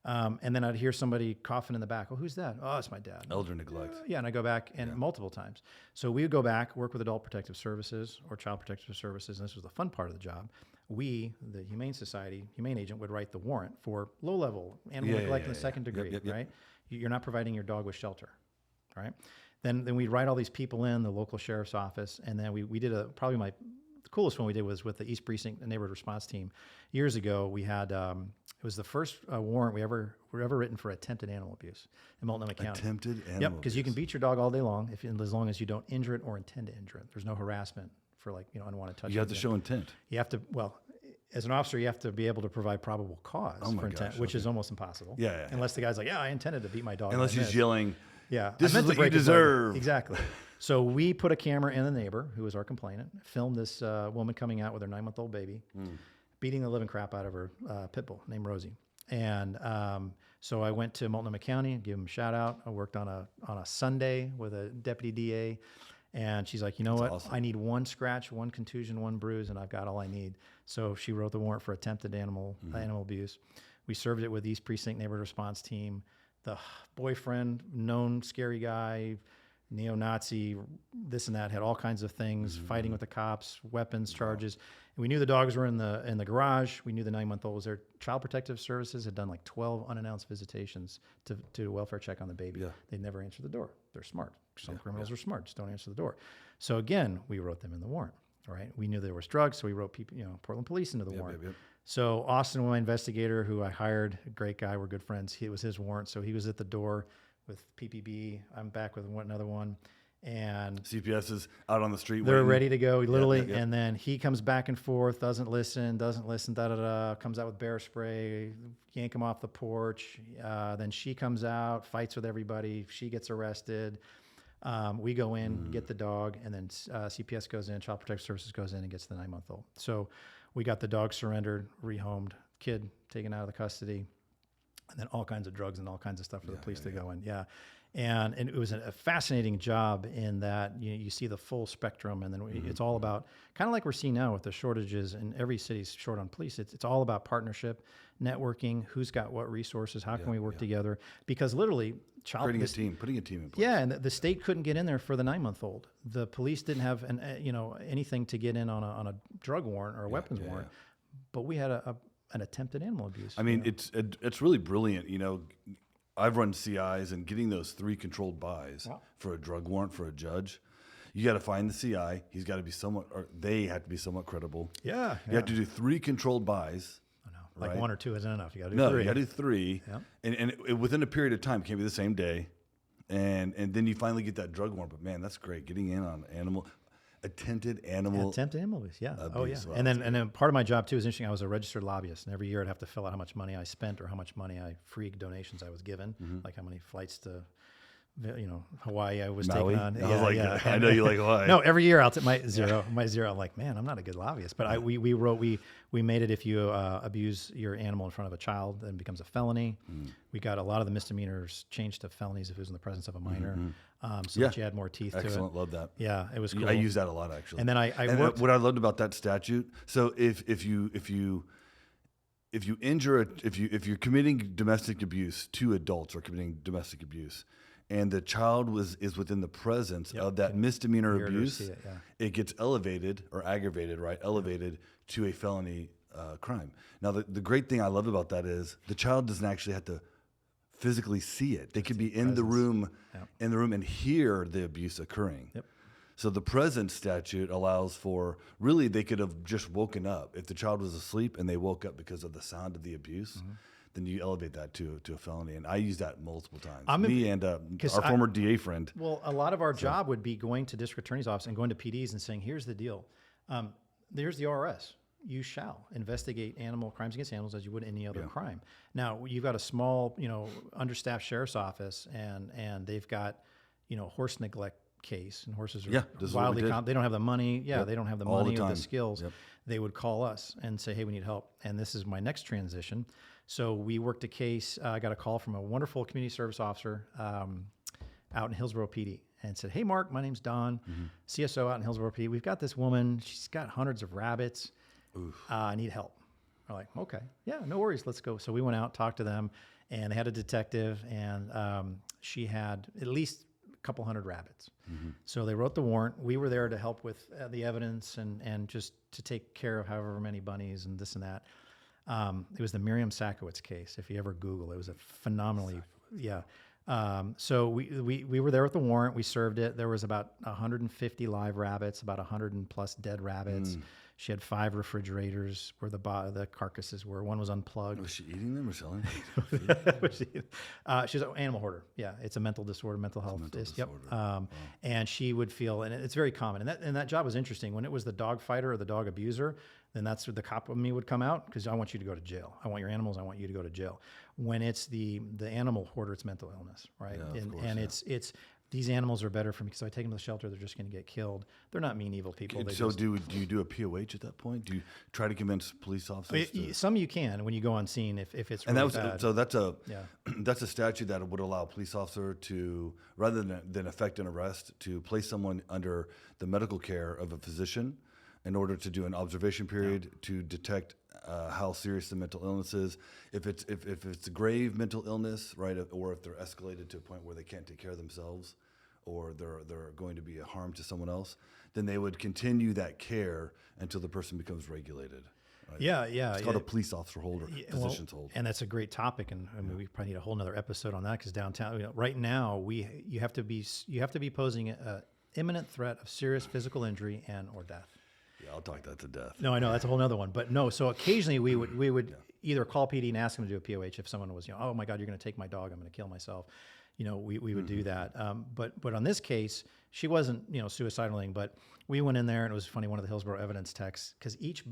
And then I'd hear somebody coughing in the back. Oh, who's that? Oh, it's my dad. Elder neglect. Yeah, and I go back and multiple times. So we would go back, work with Adult Protective Services or Child Protective Services, and this was the fun part of the job. We, the Humane Society, Humane Agent, would write the warrant for low-level animal neglect in the second degree, right? You're not providing your dog with shelter, right? Then we'd write all these people in, the local sheriff's office, and then we did probably the coolest one we did was with the East Precinct Neighborhood Response Team. Years ago, we had, it was the first warrant we ever written for attempted animal abuse in Multnomah County. Attempted animal Yep, because you can beat your dog all day long as long as you don't injure it or intend to injure it. There's no harassment for unwanted touching. You have to show intent. You have to, as an officer, you have to be able to provide probable cause for intent, which is almost impossible. Yeah. Unless the guy's like, I intended to beat my dog. Unless he's yelling, this is what you deserve. Exactly. So we put a camera in the neighbor, who was our complainant, filmed this woman coming out with her 9-month-old baby, beating the living crap out of her pit bull named Rosie. And so I went to Multnomah County and gave him a shout out. I worked on a Sunday with a deputy DA. And she's like, what? Awesome. I need 1 scratch, 1 contusion, 1 bruise, and I've got all I need. So she wrote the warrant for attempted animal abuse. We served it with East Precinct Neighborhood Response Team. The boyfriend, known scary guy, neo-Nazi, this and that, had all kinds of things, fighting with the cops, weapons charges. And we knew the dogs were in the garage. We knew the 9-month-old was there. Child Protective Services had done like 12 unannounced visitations to do a welfare check on the baby. Yeah. They'd never answer the door. They're smart. Some criminals are smart, just don't answer the door. So again, we wrote them in the warrant, right? We knew there was drugs, so we wrote people, Portland Police into the warrant. So Austin, my investigator, who I hired, a great guy, we're good friends. It was his warrant, so he was at the door with PPB. I'm back with another one. And CPS is out on the street. They're ready to go, literally. And then he comes back and forth, doesn't listen, comes out with bear spray, yank him off the porch. Then she comes out, fights with everybody. She gets arrested. We go in, get the dog, and then CPS goes in, Child Protective Services goes in and gets the 9-month-old. So we got the dog surrendered, rehomed, kid taken out of the custody, and then all kinds of drugs and all kinds of stuff for the police to go in. Yeah. And it was a fascinating job in that you see the full spectrum, and then it's all about, kind of like we're seeing now with the shortages, and every city's short on police. It's all about partnership, networking, who's got what resources, how can we work together? Because literally, putting a team in place. Yeah, and the state couldn't get in there for the 9-month-old. The police didn't have anything to get in on a drug warrant or a weapons warrant, but we had an attempted animal abuse. I mean, it's really brilliant. I've run CIs, and getting those 3 controlled buys for a drug warrant for a judge, you got to find the CI. He's got to be they have to be somewhat credible. Yeah. You have to do 3 controlled buys. I know. Like 1 or 2 isn't enough. You got to do 3. No, you got to do 3. Yeah. And within a period of time, it can't be the same day. And then you finally get that drug warrant. But man, that's great. Getting in on attempted animal abuse. Yeah. Abuse. Wow, and then part of my job too is interesting. I was a registered lobbyist, and every year I'd have to fill out how much money I spent or how much money free donations I was given, like how many flights to Hawaii I was Maui? taking on. I know you like Hawaii. No, every year I'll take my zero. I'm like, man, I'm not a good lobbyist. But we made it, if you abuse your animal in front of a child, then it becomes a felony. We got a lot of the misdemeanors changed to felonies if it was in the presence of a minor. So that you had more teeth to it. Excellent, love that. Yeah, it was cool. I use that a lot actually. And then I worked. What I loved about that statute. So if you injure if you're committing domestic abuse, 2 adults are committing domestic abuse, and the child is within the presence of that misdemeanor abuse, it gets elevated or aggravated, right? Elevated to a felony crime. Now, the great thing I love about that is the child doesn't actually have to physically see it. They could be in the room, and hear the abuse occurring. Yep. So the present statute allows for, really, they could have just woken up. If the child was asleep and they woke up because of the sound of the abuse, then you elevate that to a felony. And I use that multiple times. Our former DA friend. Well, a lot of our job would be going to district attorney's office and going to PDs and saying, here's the deal. There's the ORS. You shall investigate crimes against animals as you would any other crime. Now, you've got a small, understaffed sheriff's office, and they've got, horse neglect case, and horses are wildly they don't have the money. They don't have the money or the skills. They would call us and say, hey, we need help. And this is my next transition. So we worked a case. I got a call from a wonderful community service officer out in Hillsborough PD and said, hey, Mark, my name's Don, CSO out in Hillsborough PD. We've got this woman. She's got hundreds of rabbits. I need help. We're like, okay, yeah, no worries. Let's go. So we went out, talked to them, and they had a detective, and she had at least couple hundred rabbits. So they wrote the warrant. We were there to help with the evidence and just to take care of however many bunnies and this and that. It was the Miriam Sakowitz case. If you ever Google, it was a phenomenally, so we were there with the warrant. We served it. There was about 150 live rabbits, about 100 and plus dead rabbits. She had 5 refrigerators where the carcasses were. One was unplugged. Was she eating them or selling them? She's an animal hoarder. Yeah, it's a mental disorder, mental health. And she would feel, and it's very common. And that job was interesting. When it was the dog fighter or the dog abuser, then that's where the cop of me would come out, because I want you to go to jail. I want your animals. I want you to go to jail. When it's the animal hoarder, it's mental illness, right? It's these animals are better for me because if I take them to the shelter, they're just going to get killed. They're not mean, evil people. Do you do a POH at that point? Do you try to convince police officers? Some you can when you go on scene if it's really bad. So that's a statute that would allow a police officer to, rather than effect an arrest, to place someone under the medical care of a physician in order to do an observation period to detect how serious the mental illness is. If it's a grave mental illness, right, or if they're escalated to a point where they can't take care of themselves, or they're going to be a harm to someone else, then they would continue that care until the person becomes regulated. Right? It's called a police officer hold or physician's hold. And that's a great topic, and I mean, we probably need a whole nother episode on that, because downtown, right now, you have to be posing an imminent threat of serious physical injury and or death. Yeah, I'll talk that to death. No, I know that's a whole nother one, but no. So occasionally we would either call PD and ask them to do a POH if someone was, oh my God, you're going to take my dog, I'm going to kill myself. We would do that. But on this case, she wasn't, suicidal, but we went in there, and it was funny. One of the Hillsborough evidence texts, because each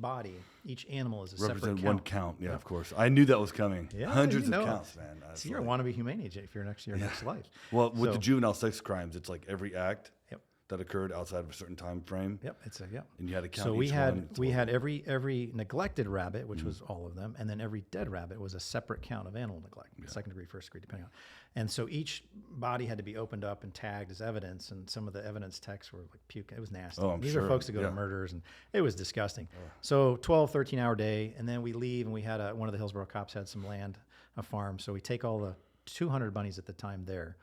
animal is a separate count. One count. Yeah, of course. I knew that was coming. Yeah, hundreds of counts, man. So you're a wannabe humane agent if you're your next life. Well, with the juvenile sex crimes, it's like every act that occurred outside of a certain time frame. And you had to count. So we had every neglected rabbit, which was all of them, and then every dead rabbit was a separate count of animal neglect, second degree, first degree, depending on. And so each body had to be opened up and tagged as evidence, and some of the evidence texts were like puke. It was nasty. These are folks that go to murders, and it was disgusting. So 12, 13-hour day, and then we leave, and we had one of the Hillsborough cops had some land, a farm, so we take all the 200 bunnies at the time there.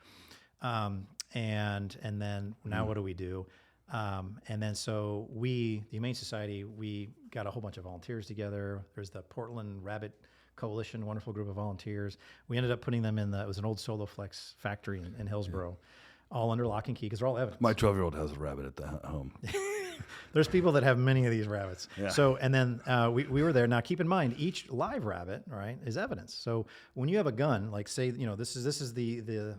And then now what do we do? And then so the Humane Society, we got a whole bunch of volunteers together. There's the Portland Rabbit Coalition, wonderful group of volunteers. We ended up putting them it was an old Soloflex factory in Hillsborough, all under lock and key, because they're all evidence. My 12-year-old has a rabbit at the home. There's people that have many of these rabbits. Yeah. So, and then we were there. Now, keep in mind, each live rabbit, right, is evidence. So when you have a gun, like say, this is the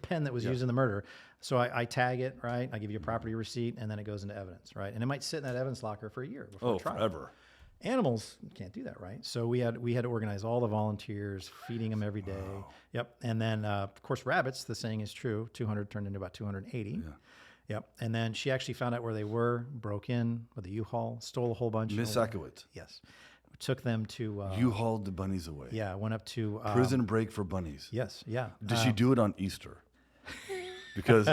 pen that was used in the murder. So I tag it, right? I give you a property receipt, and then it goes into evidence, right? And it might sit in that evidence locker for a year before trial. Forever. Animals can't do that, right? So we had to organize all the volunteers, feeding them every day. Wow. Yep. And then, of course, rabbits, the saying is true, 200 turned into about 280. Yeah. Yep. And then she actually found out where they were, broke in with a U-Haul, stole a whole bunch. Miss Sakowitz. Yes. Took them to... U-Hauled the bunnies away. Yeah, went up to... prison break for bunnies. Yes, yeah. Did she do it on Easter? Because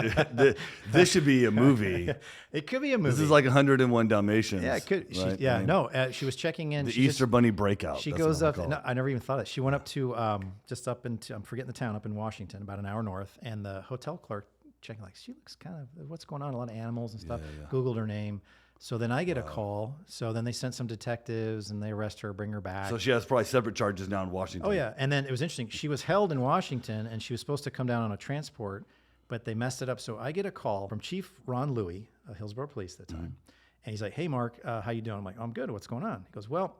this should be a movie. It could be a movie. This is like 101 Dalmatians. Yeah, it could. Right? She was checking in. The Easter Bunny breakout. She goes up. No, I never even thought it. She went up to just up into, I'm forgetting the town, up in Washington, about an hour north, and the hotel clerk checking, like, she looks kind of, what's going on? A lot of animals and stuff. Googled her name, So then I get a call. So then they sent some detectives and they arrest her, bring her back. So she has probably separate charges now in Washington. Oh yeah, and then it was interesting. She was held in Washington, and she was supposed to come down on a transport, but they messed it up. So I get a call from Chief Ron Louie of Hillsborough Police at the time, and he's like, "Hey, Mark, how you doing?" I'm like, "I'm good. What's going on?" He goes, "Well,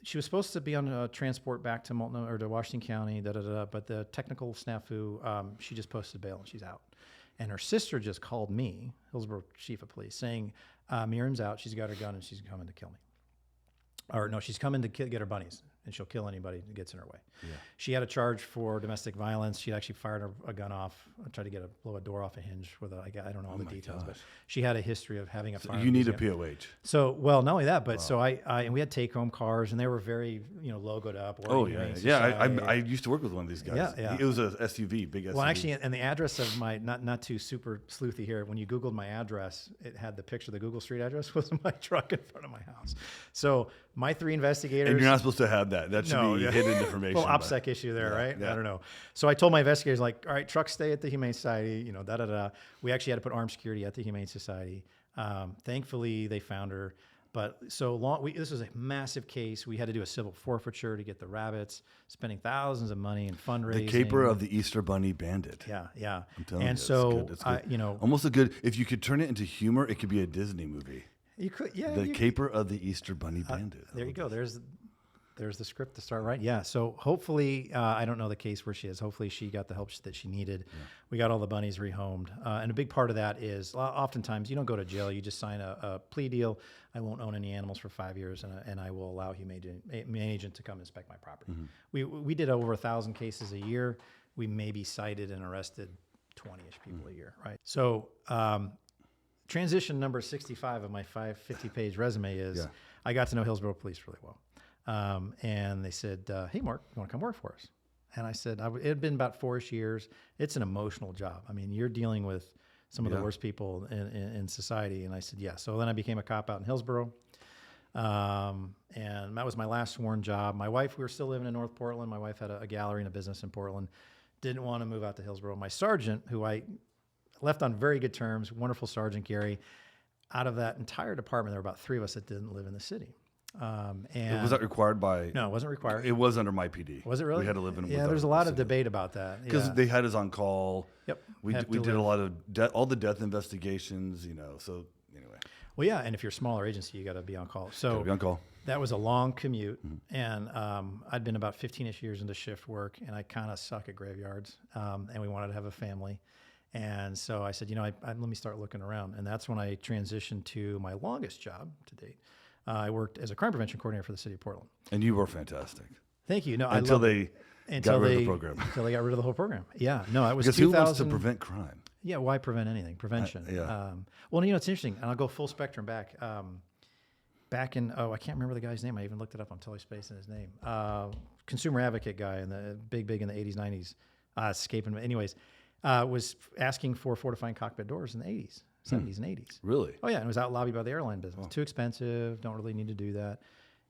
she was supposed to be on a transport back to Multnomah or to Washington County, but the technical snafu, she just posted bail and she's out." And her sister just called me, Hillsborough Chief of Police, saying, "Miriam's out. She's got her gun and she's coming to kill me." Or no, she's coming to get her bunnies, and she'll kill anybody that gets in her way. Yeah. She had a charge for domestic violence. She actually fired a gun off, tried to blow a door off a hinge with I don't know all the details, but she had a history of having a firearm. You need a POH. So, well, not only that, but so and we had take-home cars, and they were very, logoed up. I used to work with one of these guys. Yeah. It was a SUV, big SUV. Well, actually, and the address of my, not too super sleuthy here, when you Googled my address, it had the picture, the Google Street address was my truck in front of my house. So my 3 investigators. And you're not supposed to have that. That should be hidden information. Well, OPSEC issue there, right? Yeah. I don't know. So I told my investigators, like, all right, trucks stay at the Humane Society, We actually had to put armed security at the Humane Society. Thankfully, they found her. But so long, this was a massive case. We had to do a civil forfeiture to get the rabbits, spending thousands of money in fundraising. The caper of the Easter Bunny Bandit. Yeah. I'm telling you, it's good. Almost a good, if you could turn it into humor, it could be a Disney movie. You could, yeah. The caper of the Easter Bunny Bandit. There you go. There's the script to start, right? Yeah. So hopefully, I don't know the case where she is. Hopefully she got the help that she needed. Yeah. We got all the bunnies rehomed. And a big part of that is oftentimes you don't go to jail. You just sign a plea deal. I won't own any animals for 5 years, and I will allow Humane Agent to come inspect my property. Mm-hmm. We did over 1,000 cases a year. We maybe cited and arrested 20-ish people a year, right? So transition number 65 of my 50-page resume is I got to know Hillsborough Police really well. And they said, "Hey, Mark, you want to come work for us?" And I said, it had been about 4-ish years. It's an emotional job. I mean, you're dealing with some of the worst people in society. And I said, yeah. So then I became a cop out in Hillsborough. And that was my last sworn job. My wife, we were still living in North Portland. My wife had a gallery and a business in Portland. Didn't want to move out to Hillsborough. My sergeant, who I left on very good terms, wonderful Sergeant Gary, out of that entire department, there were about 3 of us that didn't live in the city. And was that required by? No, it wasn't required. It was under my PD. Was it really? We had to live in. Yeah, there's a lot of debate about that because they had us on call. Yep. We did a lot of all the death investigations. So anyway. Well, yeah, and if you're a smaller agency, you got to be on call. So be on call. That was a long commute, and I'd been about 15-ish years into shift work, and I kind of suck at graveyards, and we wanted to have a family. And so I said, let me start looking around. And that's when I transitioned to my longest job to date. I worked as a crime prevention coordinator for the city of Portland. And you were fantastic. Thank you. No, until they got rid of the program. Until they got rid of the whole program. Yeah. No, it was because 2000. Who wants to prevent crime? Yeah. Why prevent anything? Prevention. Well, it's interesting. And I'll go full spectrum back. Back in, I can't remember the guy's name. I even looked it up. I'm totally spacing his name. Consumer advocate guy in the big in the 80s, 90s. Escaping. Anyways, was asking for fortifying cockpit doors in the 80s. 70s and 80s. Really? Oh, yeah. And it was out lobbied by the airline business. Oh. Too expensive. Don't really need to do that.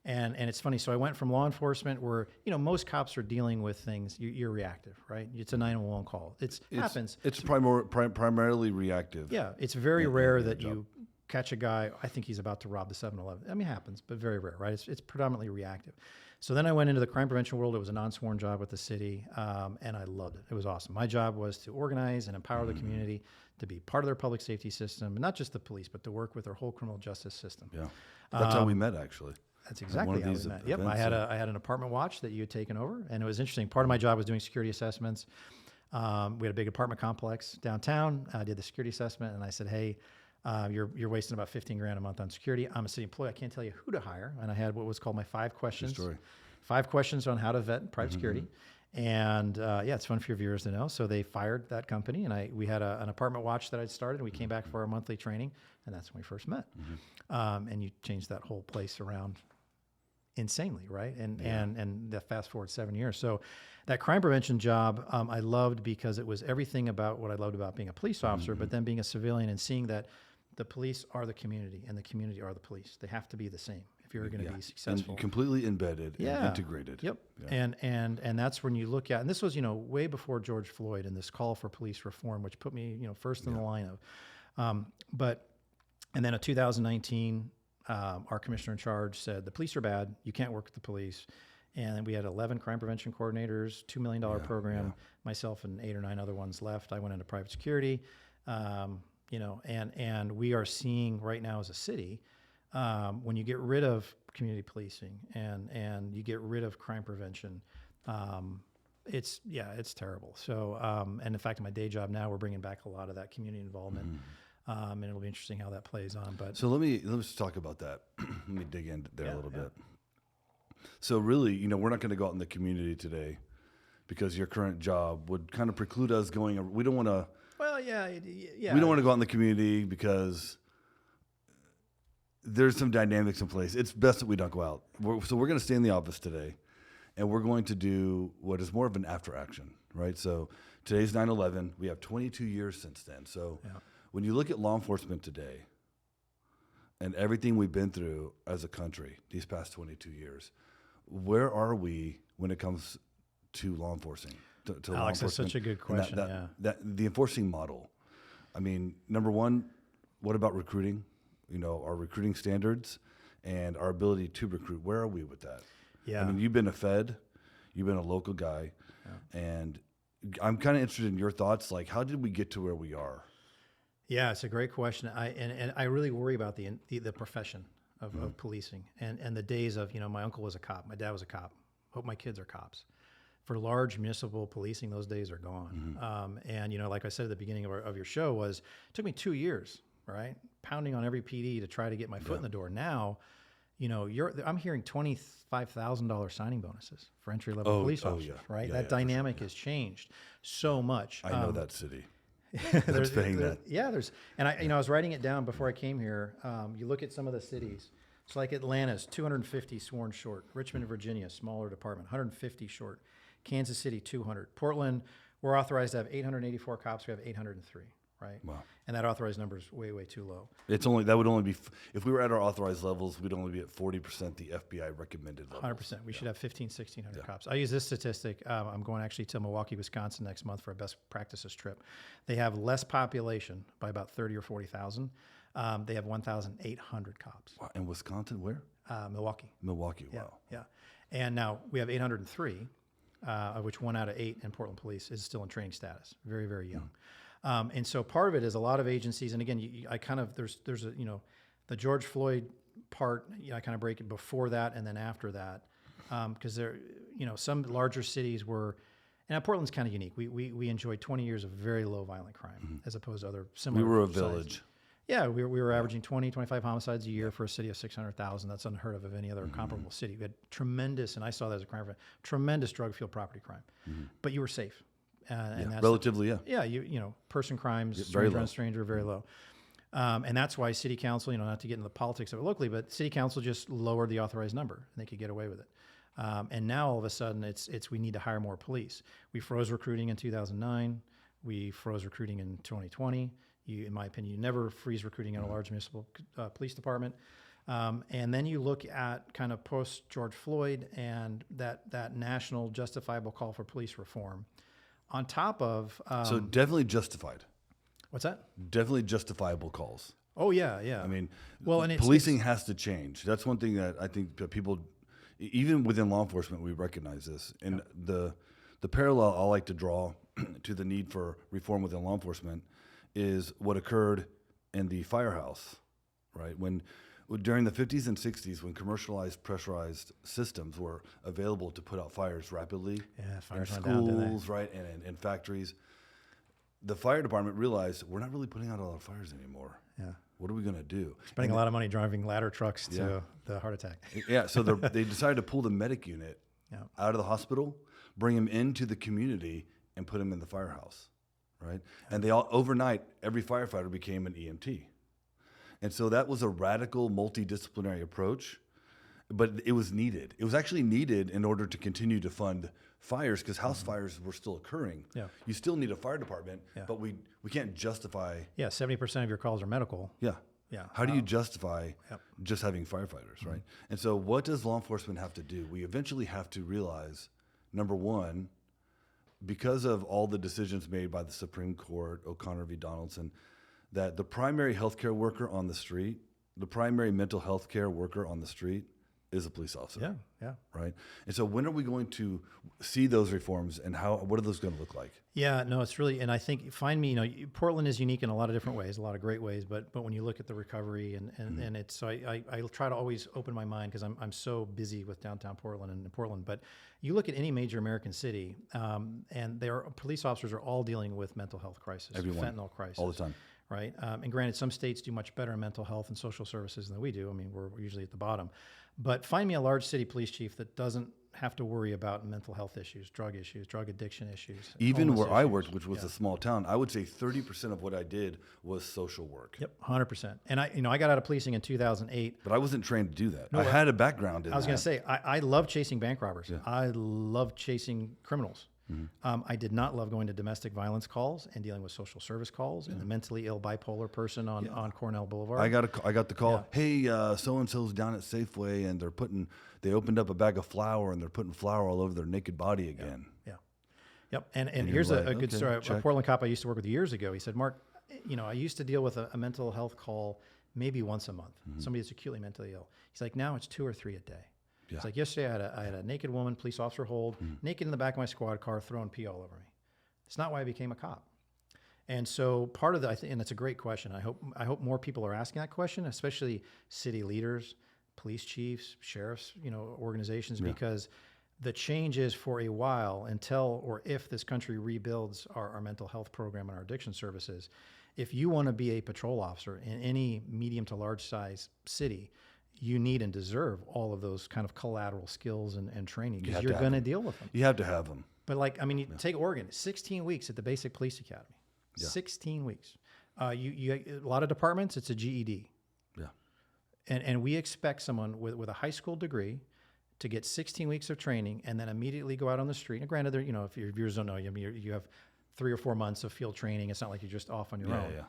And it's funny. So I went from law enforcement where, most cops are dealing with things. You're reactive, right? It's a 911 call. It happens. It's primarily reactive. Yeah. It's very rare that you catch a guy. I think he's about to rob the 7-Eleven. I mean, it happens, but very rare, right? It's predominantly reactive. So then I went into the crime prevention world. It was a non-sworn job with the city, and I loved it. It was awesome. My job was to organize and empower the community to be part of their public safety system, and not just the police, but to work with their whole criminal justice system. Yeah, that's how we met, actually. That's exactly how we met. Yep, I had an apartment watch that you had taken over, and it was interesting. Part of my job was doing security assessments. We had a big apartment complex downtown. I did the security assessment, and I said, hey, you're wasting about $15,000 a month on security. I'm a city employee. I can't tell you who to hire. And I had what was called my 5 questions. Good story. 5 questions on how to vet private security. And it's fun for your viewers to know. So they fired that company, and we had an apartment watch that I'd started. And we came back for our monthly training, and that's when we first met. And you changed that whole place around insanely, right? And the fast forward 7 years. So that crime prevention job I loved because it was everything about what I loved about being a police officer, but then being a civilian and seeing that the police are the community and the community are the police. They have to be the same if you're going to be successful. And completely embedded and integrated. Yep. Yeah. And that's when you look at, and this was, way before George Floyd and this call for police reform, which put me, first in the line of, but And then in 2019, our commissioner in charge said, the police are bad. You can't work with the police. And we had 11 crime prevention coordinators, $2 million program. Myself and 8 or 9 other ones left. I went into private security, and we are seeing right now as a city, when you get rid of community policing and you get rid of crime prevention, it's terrible. So, and in fact, in my day job now, we're bringing back a lot of that community involvement. And it'll be interesting how that plays on. But so let's talk about that. Let me dig in there a little bit. So really, we're not going to go out in the community today because your current job would kind of preclude us going. We don't want to. Well, yeah. We don't want to go out in the community because there's some dynamics in place. It's best that we don't go out. So we're going to stay in the office today, and we're going to do what is more of an after action, right? So today's 9/11. We have 22 years since then. So when you look at law enforcement today and everything we've been through as a country these past 22 years, where are we when it comes to law enforcement? To Alex, that's such a good question. The enforcing model. I mean, number one, what about recruiting? Our recruiting standards and our ability to recruit. Where are we with that? Yeah. I mean, you've been a Fed, you've been a local guy, and I'm kind of interested in your thoughts. Like, how did we get to where we are? Yeah, it's a great question. I really worry about the profession of policing and the days of, my uncle was a cop, my dad was a cop. Hope my kids are cops. For large municipal policing, those days are gone. And like I said at the beginning of your show, it took me 2 years, right, pounding on every PD to try to get my foot in the door. Now, I'm hearing $25,000 signing bonuses for entry level police officers, right? That dynamic has changed so much. I know that city. That's paying that. Yeah, and I was writing it down before I came here. You look at some of the cities. So like Atlanta's 250 sworn short. Richmond, Virginia, smaller department, 150 short. Kansas City, 200. Portland, we're authorized to have 884 cops. We have 803, right? Wow. And that authorized number is way, way too low. That would only be, if we were at our authorized levels, we'd only be at 40% the FBI recommended level. 100%. We should have 1,600 cops. I use this statistic. I'm going actually to Milwaukee, Wisconsin next month for a best practices trip. They have less population by about 30 or 40,000. They have 1,800 cops. Wow. And Wisconsin, where? Milwaukee. Milwaukee, wow. Yeah. And now we have 803, of which 1 out of 8 in Portland Police is still in training status. Very, very young. And so part of it is a lot of agencies. And again, there's a, the George Floyd part, I kind of break it before that and then after that. Because there, some larger cities were, and Portland's kind of unique. We enjoyed 20 years of very low violent crime as opposed to other similar. We were a sites. village. Yeah, we were averaging 20, 25 homicides a year for a city of 600,000. That's unheard of any other comparable city. We had tremendous, and I saw that as a crime, tremendous drug field property crime. But you were safe. And that's relatively, Yeah, person crimes, very stranger on stranger, very low. And that's why city council, not to get into the politics of it locally, but city council just lowered the authorized number, and they could get away with it. And now all of a sudden, it's we need to hire more police. We froze recruiting in 2009. We froze recruiting in 2020. In my opinion, you never freeze recruiting in a large municipal police department. And then you look at kind of post George Floyd and that national justifiable call for police reform. On top of so definitely justified. What's that? Definitely justifiable calls. Oh yeah. I mean, and policing has to change. That's one thing that I think that people, even within law enforcement, we recognize this. And the parallel I like to draw to the need for reform within law enforcement is what occurred in the firehouse, right? During the 50s and 60s, when commercialized pressurized systems were available to put out fires rapidly in schools, right, and in factories, the fire department realized we're not really putting out a lot of fires anymore. Yeah. What are we going to do? Spending a lot of money driving ladder trucks to the heart attack. Yeah, so they decided to pull the medic unit out of the hospital, bring them into the community, and put them in the firehouse, right? And overnight, every firefighter became an EMT. And so that was a radical multidisciplinary approach, but it was needed. It was actually needed in order to continue to fund fires because house fires were still occurring. Yeah. You still need a fire department, but we can't justify. Yeah, 70% of your calls are medical. Yeah. Yeah. How do you justify just having firefighters, right? And so what does law enforcement have to do? We eventually have to realize, number one, because of all the decisions made by the Supreme Court, O'Connor v. Donaldson, that the primary healthcare worker on the street, the primary mental health care worker on the street is a police officer. Yeah, yeah. Right. And so when are we going to see those reforms, and what are those going to look like? Yeah, no, it's really, and I think Portland is unique in a lot of different ways, a lot of great ways. But when you look at the recovery and it's, so I try to always open my mind because I'm so busy with downtown Portland and Portland. But you look at any major American city, and police officers are all dealing with mental health crisis, Everyone, fentanyl crisis, all the time. right? And granted, some states do much better in mental health and social services than we do. I mean, we're usually at the bottom. But find me a large city police chief that doesn't have to worry about mental health issues, drug addiction issues. Even where I issues. worked, which was a small town, I would say 30% of what I did was social work. Yep, 100%. And I got out of policing in 2008. But I wasn't trained to do that. I had a background in that. I was going to say, I love chasing bank robbers. Yeah. I love chasing criminals. Mm-hmm. I did not love going to domestic violence calls and dealing with social service calls and the mentally ill bipolar person on Cornell Boulevard. I got the call. Hey, so and so's down at Safeway, and they opened up a bag of flour, and they're putting flour all over their naked body again. Yeah. Yep. And here's a good story. Check. A Portland cop I used to work with years ago. He said, Mark, I used to deal with a mental health call maybe once a month. Mm-hmm. Somebody that's acutely mentally ill. He's like, now it's 2 or 3 a day. Yeah. It's like yesterday I had a naked woman, police officer hold, naked in the back of my squad car, throwing pee all over me. It's not why I became a cop. And so part of that, and it's a great question. I hope more people are asking that question, especially city leaders, police chiefs, sheriffs, organizations, because the change is for a while until or if this country rebuilds our mental health program and our addiction services. If you want to be a patrol officer in any medium to large size city, you need and deserve all of those kind of collateral skills and training because you're going to deal with them. You have to have them. But take Oregon, 16 weeks at the basic police academy, 16 weeks. You a lot of departments, it's a GED. Yeah. And we expect someone with a high school degree to get 16 weeks of training and then immediately go out on the street. And granted, if your viewers don't know, you have 3 or 4 months of field training. It's not like you're just off on your own. Yeah.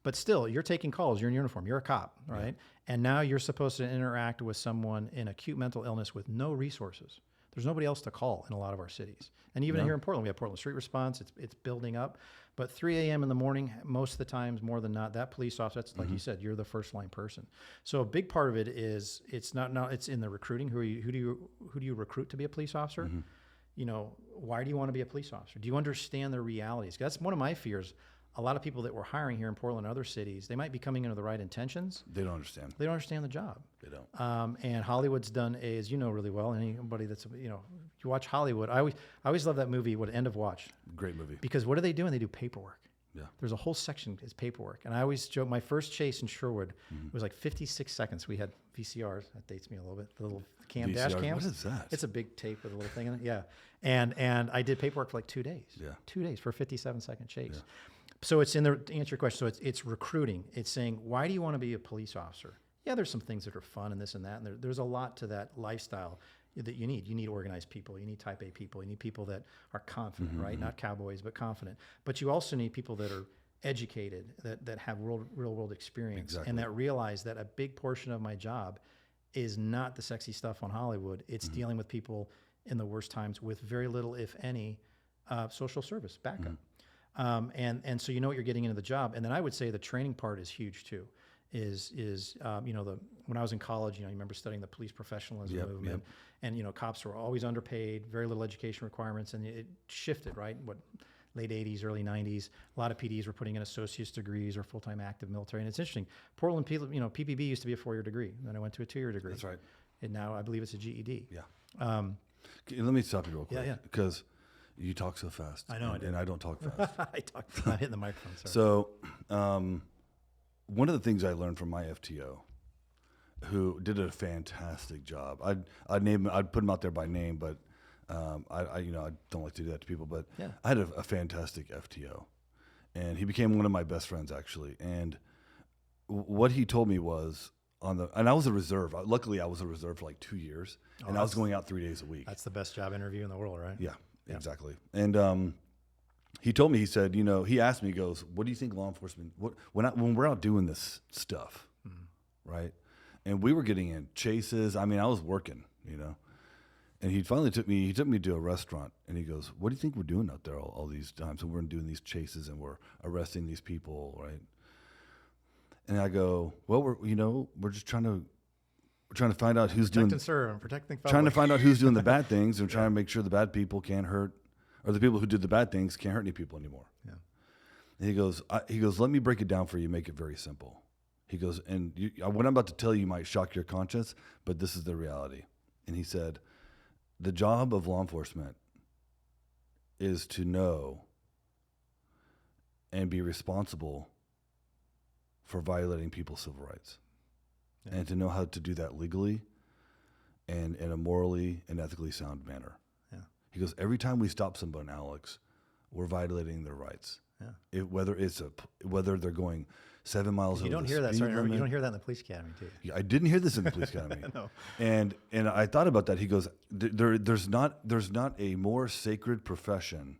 But still, you're taking calls. You're in uniform. You're a cop, right? Yeah. And now you're supposed to interact with someone in acute mental illness with no resources. There's nobody else to call in a lot of our cities. And even here in Portland, we have Portland Street Response. It's building up. But 3 a.m. in the morning, most of the times, more than not, that police officer, that's like you said, you're the first line person. So a big part of it is it's in the recruiting. Who do you recruit to be a police officer? Mm-hmm. Why do you want to be a police officer? Do you understand the realities? That's one of my fears. A lot of people that we're hiring here in Portland and other cities, they might be coming in with the right intentions. They don't understand. They don't understand the job. They don't. And Hollywood's done, as you know really well, anybody that's, you watch Hollywood. I always love that movie, End of Watch. Great movie. Because what are they doing? They do paperwork. Yeah. There's a whole section is paperwork. And I always joke, my first chase in Sherwood was like 56 seconds. We had VCRs. That dates me a little bit. The little dash cams. What is that? It's a big tape with a little thing in it. Yeah. And I did paperwork for like 2 days. Yeah. 2 days for a 57-second chase. Yeah. So it's to answer your question. So it's recruiting. It's saying, why do you want to be a police officer? Yeah, there's some things that are fun and this and that. And there's a lot to that lifestyle that you need. You need organized people. You need type A people. You need people that are confident, right? Not cowboys, but confident. But you also need people that are educated, that have real world experience, and that realize that a big portion of my job is not the sexy stuff on Hollywood. It's dealing with people in the worst times with very little, if any, social service backup. And so you know what you're getting into the job. And then I would say the training part is huge too. When I was in college, you remember studying the police professionalism movement, and cops were always underpaid, very little education requirements, and it shifted, right? Late 80s, early 90s, a lot of PDs were putting in associate's degrees or full-time active military. And it's interesting. Portland, PPB used to be a 4-year degree. Then I went to a 2-year degree. That's right. And now I believe it's a GED. Yeah. Let me stop you real quick. Yeah. Because you talk so fast. I know. And I don't talk fast. I'm not hitting the microphone. Sorry. So one of the things I learned from my FTO, who did a fantastic job. I'd put him out there by name, but I don't like to do that to people. But I had a fantastic FTO, and he became one of my best friends actually. And what he told me was and I was a reserve. Luckily, I was a reserve for like 2 years, and I was going out 3 days a week. That's the best job interview in the world, right? Yeah. Exactly. And he told me, he said, he asked me, he goes, what do you think law enforcement, when we're out doing this stuff, right? And we were getting in chases. I mean, I was working, and he finally took me to a restaurant, and he goes, what do you think we're doing out there all these times? And we're doing these chases and we're arresting these people, right? And I go, well, we're just trying to find out who's Protect doing, and serve and protecting public. trying to find out who's doing the bad things and trying to make sure the bad people can't hurt, or the people who did the bad things can't hurt any people anymore. Yeah. And he goes, let me break it down for you, make it very simple. He goes, and what I'm about to tell you might shock your conscience, but this is the reality. And he said, the job of law enforcement is to know and be responsible for violating people's civil rights. Yeah. And to know how to do that legally and in a morally and ethically sound manner. Yeah. He goes, every time we stop someone, Alex, we're violating their rights. Yeah. Whether they're going 7 miles over the speed limit. You don't hear that in the police academy, too. Yeah, I didn't hear this in the police academy. No. And I thought about that. He goes, there's not a more sacred profession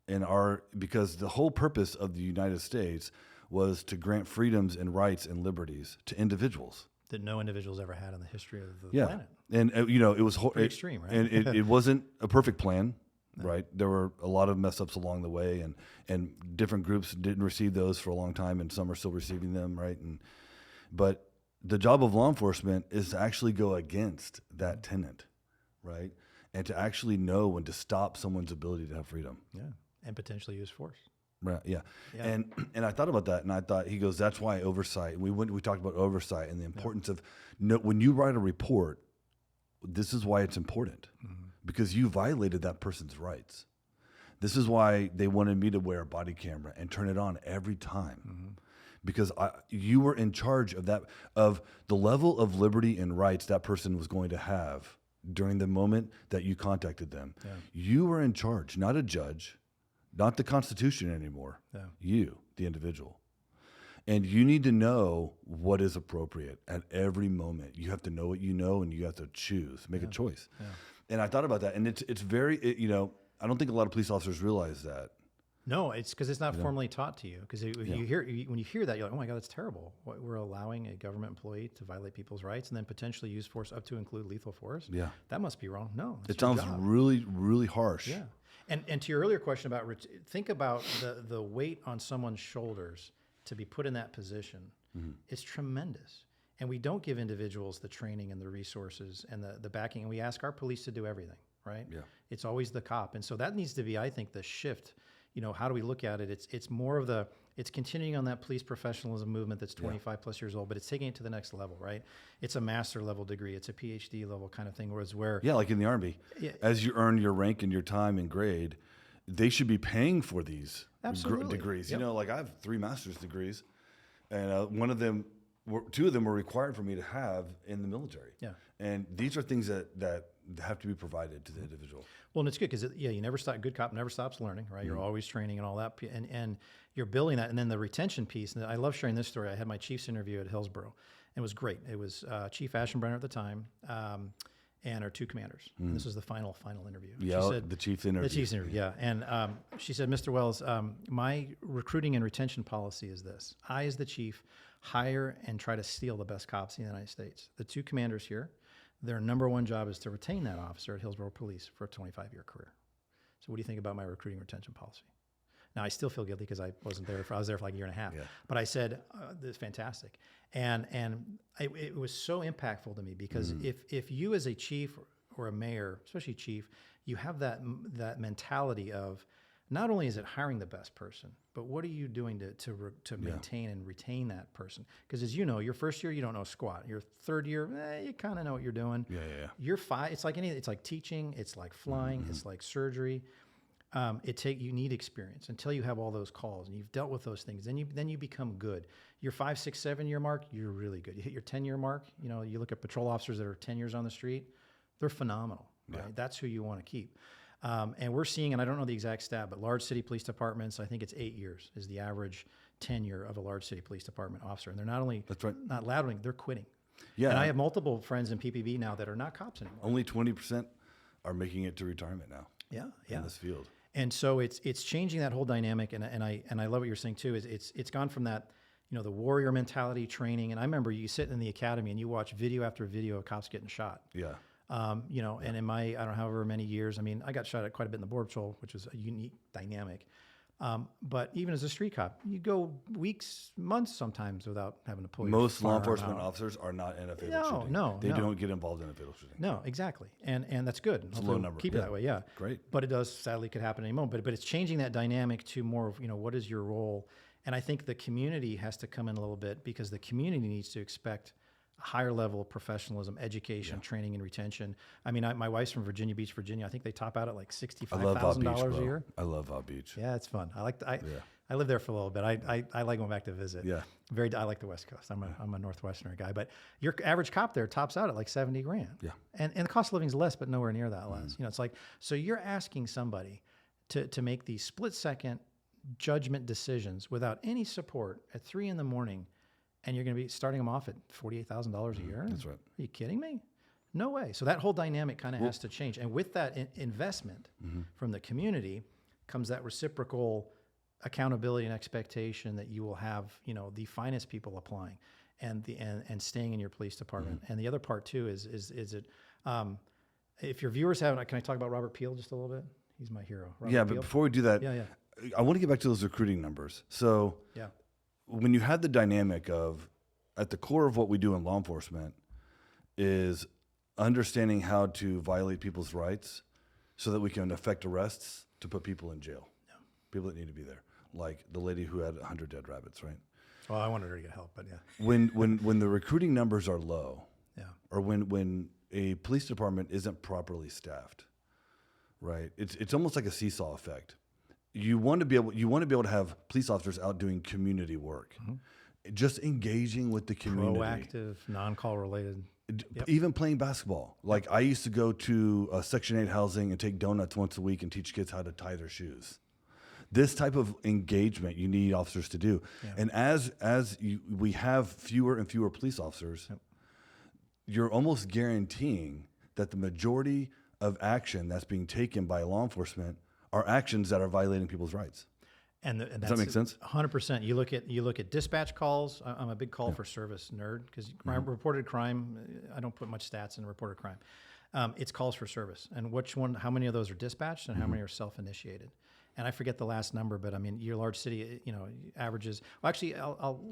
because the whole purpose of the United States was to grant freedoms and rights and liberties to individuals that no individual's ever had in the history of the yeah. planet. And it was pretty extreme, right? And it wasn't a perfect plan. No. Right. There were a lot of mess ups along the way, and different groups didn't receive those for a long time, and some are still receiving them. Right. But the job of law enforcement is to actually go against that tenet. Right. And to actually know when to stop someone's ability to have freedom. Yeah. And potentially use force. Right. Yeah. And I thought about that, and I thought, he goes, that's why oversight. And we talked about oversight and the importance of when you write a report, this is why it's important. Mm-hmm. Because you violated that person's rights. This is why they wanted me to wear a body camera and turn it on every time. Mm-hmm. Because you were in charge of the level of liberty and rights that person was going to have during the moment that you contacted them. Yeah. You were in charge, not a judge, not the Constitution anymore. Yeah. You, the individual. And you need to know what is appropriate at every moment. You have to know what you know, and you have to choose, make a choice. Yeah. And I thought about that, and it's very, I don't think a lot of police officers realize that. No, it's because it's not formally taught to you. Because when you hear that, you're like, oh my God, that's terrible. We're allowing a government employee to violate people's rights and then potentially use force up to include lethal force. Yeah, that must be wrong. No, it sounds really, really harsh. Yeah, and to your earlier question about think about the weight on someone's shoulders to be put in that position. Mm-hmm. It's tremendous. And we don't give individuals the training and the resources and the backing. And we ask our police to do everything, right? Yeah. It's always the cop. And so that needs to be, I think, the shift. How do we look at it? It's more of it's continuing on that police professionalism movement that's 25 plus years old, but it's taking it to the next level, right? It's a master level degree. It's a PhD level kind of thing. Yeah, like in the Army. Yeah. As you earn your rank and your time and grade, they should be paying for these degrees. Yep. Like I have 3 master's degrees, and two of them were required for me to have in the military. Yeah. And these are things that have to be provided to the individual. Well, and it's good because you never stop. Good cop never stops learning, right? Mm-hmm. You're always training and all that, and you're building that. And then the retention piece. And I love sharing this story. I had my chief's interview at Hillsborough. It was great. It was Chief Ashenbrenner at the time, and our 2 commanders. Mm. And this was the final interview. Yeah, she said, the chief's interview. The chief's interview, yeah. And she said, Mr. Wells, my recruiting and retention policy is this: I, as the chief, hire and try to steal the best cops in the United States. The 2 commanders here, their number one job is to retain that officer at Hillsborough Police for a 25-year career. So what do you think about my recruiting retention policy? Now, I still feel guilty because I was there for like a year and a half. Yeah. But I said, this is fantastic. And it was so impactful to me because if you as a chief or a mayor, especially chief, you have that mentality of, not only is it hiring the best person, but what are you doing to maintain and retain that person? Because as you know, your first year, you don't know squat. Your third year, you kind of know what you're doing. Yeah. Year 5, it's like it's like teaching, it's like flying, it's like surgery. You need experience until you have all those calls and you've dealt with those things. Then you become good. Your 5, 6, 7 year mark, you're really good. You hit your 10-year mark. You look at patrol officers that are 10 years on the street, they're phenomenal. Right? Yeah. That's who you want to keep. And we're seeing, and I don't know the exact stat, but large city police departments, I think it's 8 years is the average tenure of a large city police department officer. And they're not only not lateral, they're quitting. Yeah. And I have multiple friends in PPB now that are not cops anymore. Only 20% are making it to retirement now. Yeah. In this field. And so it's changing that whole dynamic. And I love what you're saying too, is it's gone from that, the warrior mentality training. And I remember you sit in the academy and you watch video after video of cops getting shot. Yeah. And in my, I don't know, however many years, I got shot at quite a bit in the Border Patrol, which was a unique dynamic. But even as a street cop, you go weeks, months sometimes without having to pull your Most law firearm enforcement out. officers are not in a fatal No, shooting. no, They no. don't get involved in a fatal shooting. No, exactly, and that's good. It's a low number. Keep it that way, yeah. Great. But it does sadly could happen any moment. But it's changing that dynamic to more of what is your role, and I think the community has to come in a little bit because the community needs to expect a higher level of professionalism, education, training, and retention. I mean, my wife's from Virginia Beach, Virginia. I think they top out at like $65,000 a year. I love Hot Beach. Yeah, it's fun. I lived there for a little bit. I like going back to visit. Yeah. I like the West Coast. I'm a Northwesterner guy, but your average cop there tops out at like 70 grand. Yeah. And the cost of living is less, but nowhere near that less. It's like, so you're asking somebody to make these split second judgment decisions without any support at 3 a.m, and you're going to be starting them off at $48,000 a year. That's right. Are you kidding me? No way. So that whole dynamic kind of has to change. And with that investment from the community comes that reciprocal accountability and expectation that you will have, the finest people applying and staying in your police department. And the other part too is it, if your viewers haven't, can I talk about Robert Peel just a little bit? He's my hero. Robert But Peel. before we do that, Yeah. I want to get back to those recruiting numbers. So Yeah. when you had the dynamic of, at the core of what we do in law enforcement is understanding how to violate people's rights so that we can effect arrests to put people in jail. Yeah. People that need to be there. Like the lady who had 100 dead rabbits, right? Well, I wanted her to get help, but yeah. When the recruiting numbers are low, Yeah. or when a police department isn't properly staffed, right? It's almost like a seesaw effect. You want to be able to have police officers out doing community work, just engaging with the community, Proactive, non-call related. even playing basketball. Like I used to go to Section 8 housing and take donuts once a week and teach kids how to tie their shoes. This type of engagement you need officers to do. Yeah. And as we have fewer and fewer police officers, you're almost guaranteeing that the majority of action that's being taken by law enforcement are actions that are violating people's rights. And does that make sense? 100%. You look at dispatch calls. I'm a big call for service nerd because reported crime. I don't put much stats in reported crime. It's calls for service, and how many of those are dispatched, and how many are self-initiated. And I forget the last number, but I mean, your large city, averages. Well, actually,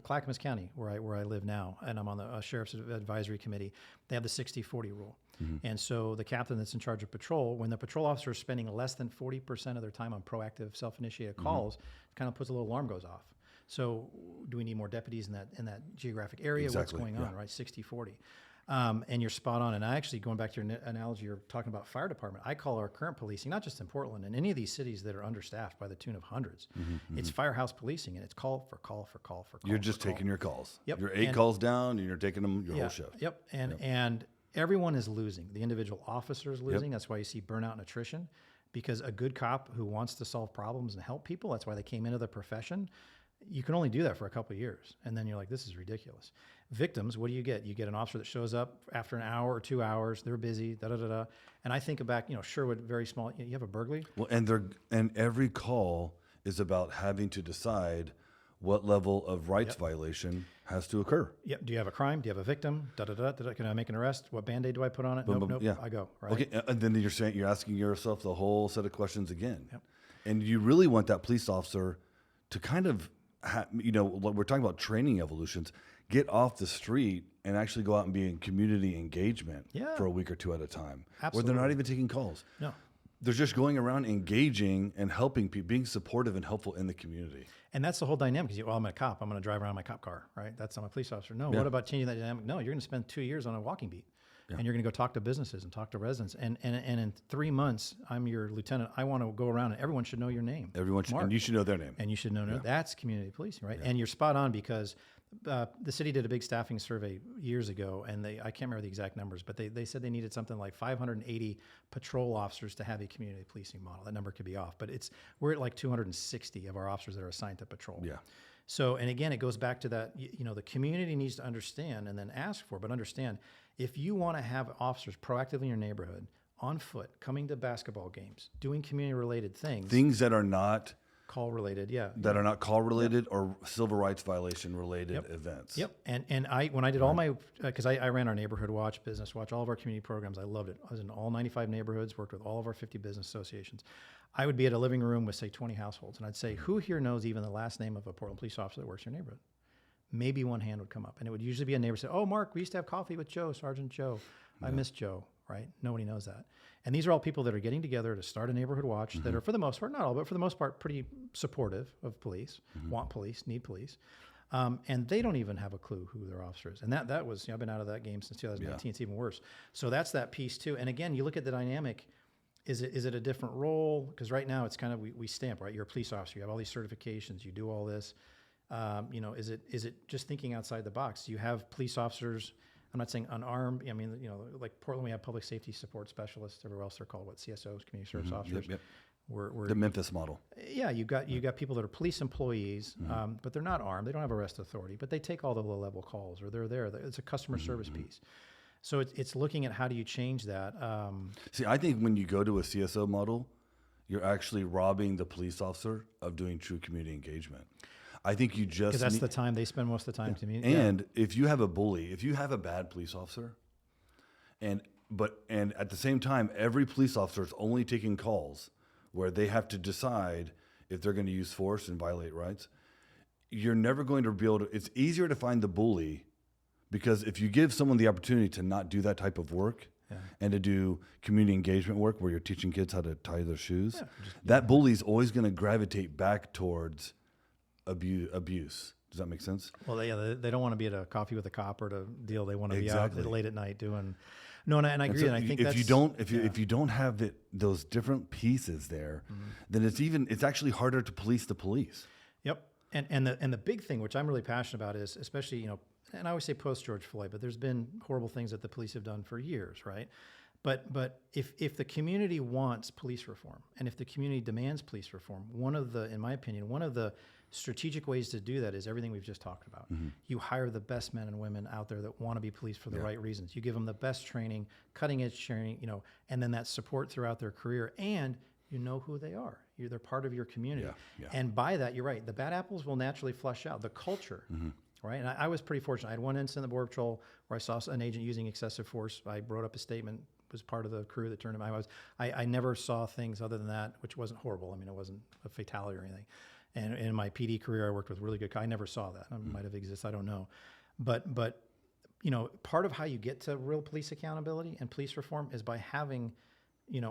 Clackamas County, where I live now, and I'm on the Sheriff's Advisory Committee. They have the 60-40 rule. And so the captain that's in charge of patrol, when the patrol officer is spending less than 40% of their time on proactive, self-initiated calls, kind of puts a little alarm goes off. So do we need more deputies in that geographic area? Exactly. What's going on, right? 60-40. And you're spot on. And I actually, going back to your analogy, you're talking about fire department. I call our current policing, not just in Portland, in any of these cities that are understaffed by the tune of hundreds. It's firehouse policing, and it's call for call for call for call. You're just taking your calls. Yep. You're 8 calls down, and you're taking them your whole shift. Yep. And everyone is losing. The individual officer is losing. That's why you see burnout and attrition, because a good cop who wants to solve problems and help people, that's why they came into the profession. You can only do that for a couple of years. And then you're like, this is ridiculous. Victims, what do? You get an officer that shows up after an hour or 2 hours. They're busy, And I think back, Sherwood, very small. You have a burglary. Well, and every call is about having to decide what level of rights violation has to occur. Yep. Do you have a crime? Do you have a victim? Can I make an arrest? What Band-Aid do I put on it? Nope. Yeah. I go. Right. Okay. And then you're asking yourself the whole set of questions again. Yep. And you really want that police officer to kind of, we're talking about training evolutions, get off the street and actually go out and be in community engagement for a week or 2 at a time. Absolutely. Where they're not even taking calls. No. They're just going around engaging and helping people, being supportive and helpful in the community. And that's the whole dynamic. Because I'm a cop. I'm going to drive around my cop car, right? I'm a police officer. No, what about changing that dynamic? No, you're going to spend 2 years on a walking beat. And you're going to go talk to businesses and talk to residents. And in 3 months, I'm your lieutenant. I want to go around and everyone should know your name. Everyone should, and you should know their name. And you should know. That's community policing, right? Yeah. And you're spot on because the city did a big staffing survey years ago, and I can't remember the exact numbers, but they said they needed something like 580 patrol officers to have a community policing model. That number could be off, but we're at like 260 of our officers that are assigned to patrol. Yeah. So, and again, it goes back to that, the community needs to understand and then ask for, but understand if you want to have officers proactively in your neighborhood, on foot, coming to basketball games, doing community related things. Things that are not Call related, yeah. that are not call related or civil rights violation related events. Yep. And when I did all my, because I ran our neighborhood watch, business watch, all of our community programs, I loved it. I was in all 95 neighborhoods, worked with all of our 50 business associations. I would be at a living room with, say, 20 households, and I'd say, who here knows even the last name of a Portland police officer that works in your neighborhood? Maybe one hand would come up, and it would usually be a neighbor say, oh, Mark, we used to have coffee with Joe, Sergeant Joe. I miss Joe, right? Nobody knows that. And these are all people that are getting together to start a neighborhood watch that are, for the most part, not all, but for the most part, pretty supportive of police, want police, need police. And they don't even have a clue who their officer is. And that was, I've been out of that game since 2019. It's even worse. So that's that piece too. And again, you look at the dynamic. Is it a different role? Because right now it's kind of, we stamp, right? You're a police officer. You have all these certifications. You do all this. Is it just thinking outside the box? You have police officers. I'm not saying unarmed. I mean, like Portland, we have public safety support specialists. Everywhere else, they're called CSOs, community service officers. Yep. We're The Memphis model. Yeah, you got people that are police employees, but they're not armed. They don't have arrest authority, but they take all the low level calls, or they're there. It's a customer service piece. So it's looking at how do you change that. See, I think when you go to a CSO model, you're actually robbing the police officer of doing true community engagement. I think you just, because that's the time they spend most of the time to me. And if you have a bully, if you have a bad police officer, and at the same time, every police officer is only taking calls where they have to decide if they're going to use force and violate rights, you're never going to be able to. It's easier to find the bully, because if you give someone the opportunity to not do that type of work and to do community engagement work where you're teaching kids how to tie their shoes, that bully's always going to gravitate back towards abuse. Does that make sense? Well, they don't want to be at a coffee with a cop or to deal. They want to be out late at night doing. No, and I agree. And I think if you don't have those different pieces there, then it's actually harder to police the police. Yep. And the big thing, which I'm really passionate about, is especially, and I always say post George Floyd, but there's been horrible things that the police have done for years, right? But if the community wants police reform, and if the community demands police reform, in my opinion, one of the strategic ways to do that is everything we've just talked about. You hire the best men and women out there that want to be police for the right reasons. You give them the best training, cutting edge training, and then that support throughout their career, and you know who they are. They're part of your community. And by that, you're right, the bad apples will naturally flush out. The culture, right? And I was pretty fortunate. I had one incident in the Border Patrol where I saw an agent using excessive force. I wrote up a statement, was part of the crew that turned him. I never saw things other than that, which wasn't horrible. I mean, it wasn't a fatality or anything. And in my PD career, I worked with really good guys. I never saw that. It might have existed. I don't know. But part of how you get to real police accountability and police reform is by having,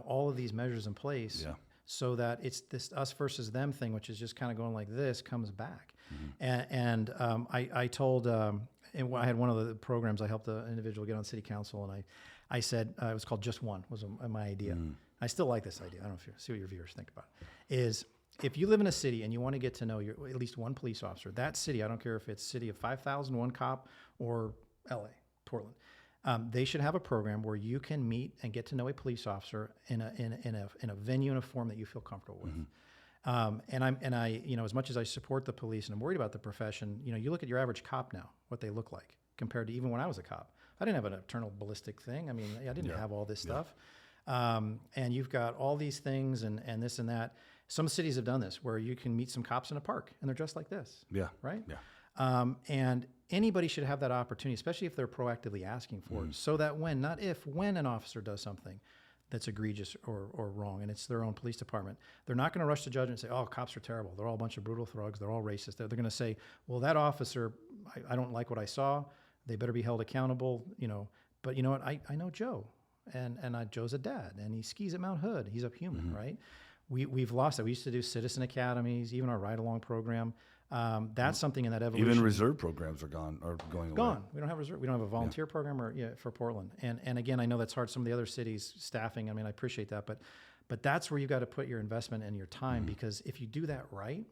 all of these measures in place, so that it's this us versus them thing, which is just kind of going like this, comes back. I told, and I had one of the programs, I helped an individual get on city council, and I said, it was called Just One, was my idea. I still like this idea. I don't know see what your viewers think about it. Is if you live in a city and you want to get to know at least one police officer, that city, I don't care if it's city of 5,000, one cop, or LA, Portland, they should have a program where you can meet and get to know a police officer in a venue, in a form that you feel comfortable with. And I, as much as I support the police and I'm worried about the profession, you look at your average cop now, what they look like compared to even when I was a cop. I didn't have an internal ballistic thing. I mean, I didn't have all this stuff. And you've got all these things and this and that. Some cities have done this where you can meet some cops in a park and they're dressed like this. Yeah. Right? Yeah. And anybody should have that opportunity, especially if they're proactively asking for it, so that when an officer does something that's egregious or wrong, and it's their own police department, they're not going to rush to judgment and say, oh, cops are terrible. They're all a bunch of brutal thugs. They're all racist. They're going to say, well, that officer, I don't like what I saw. They better be held accountable, But you know what? I know Joe, and Joe's a dad, and he skis at Mount Hood. He's a human, right? We've lost that. We used to do citizen academies, even our ride-along program. That's something in that evolution. Even reserve programs are going away. We don't have reserve. We don't have a volunteer program for Portland. And again, I know that's hard. Some of the other cities staffing. I mean, I appreciate that, but that's where you got to put your investment and your time, because if you do that right,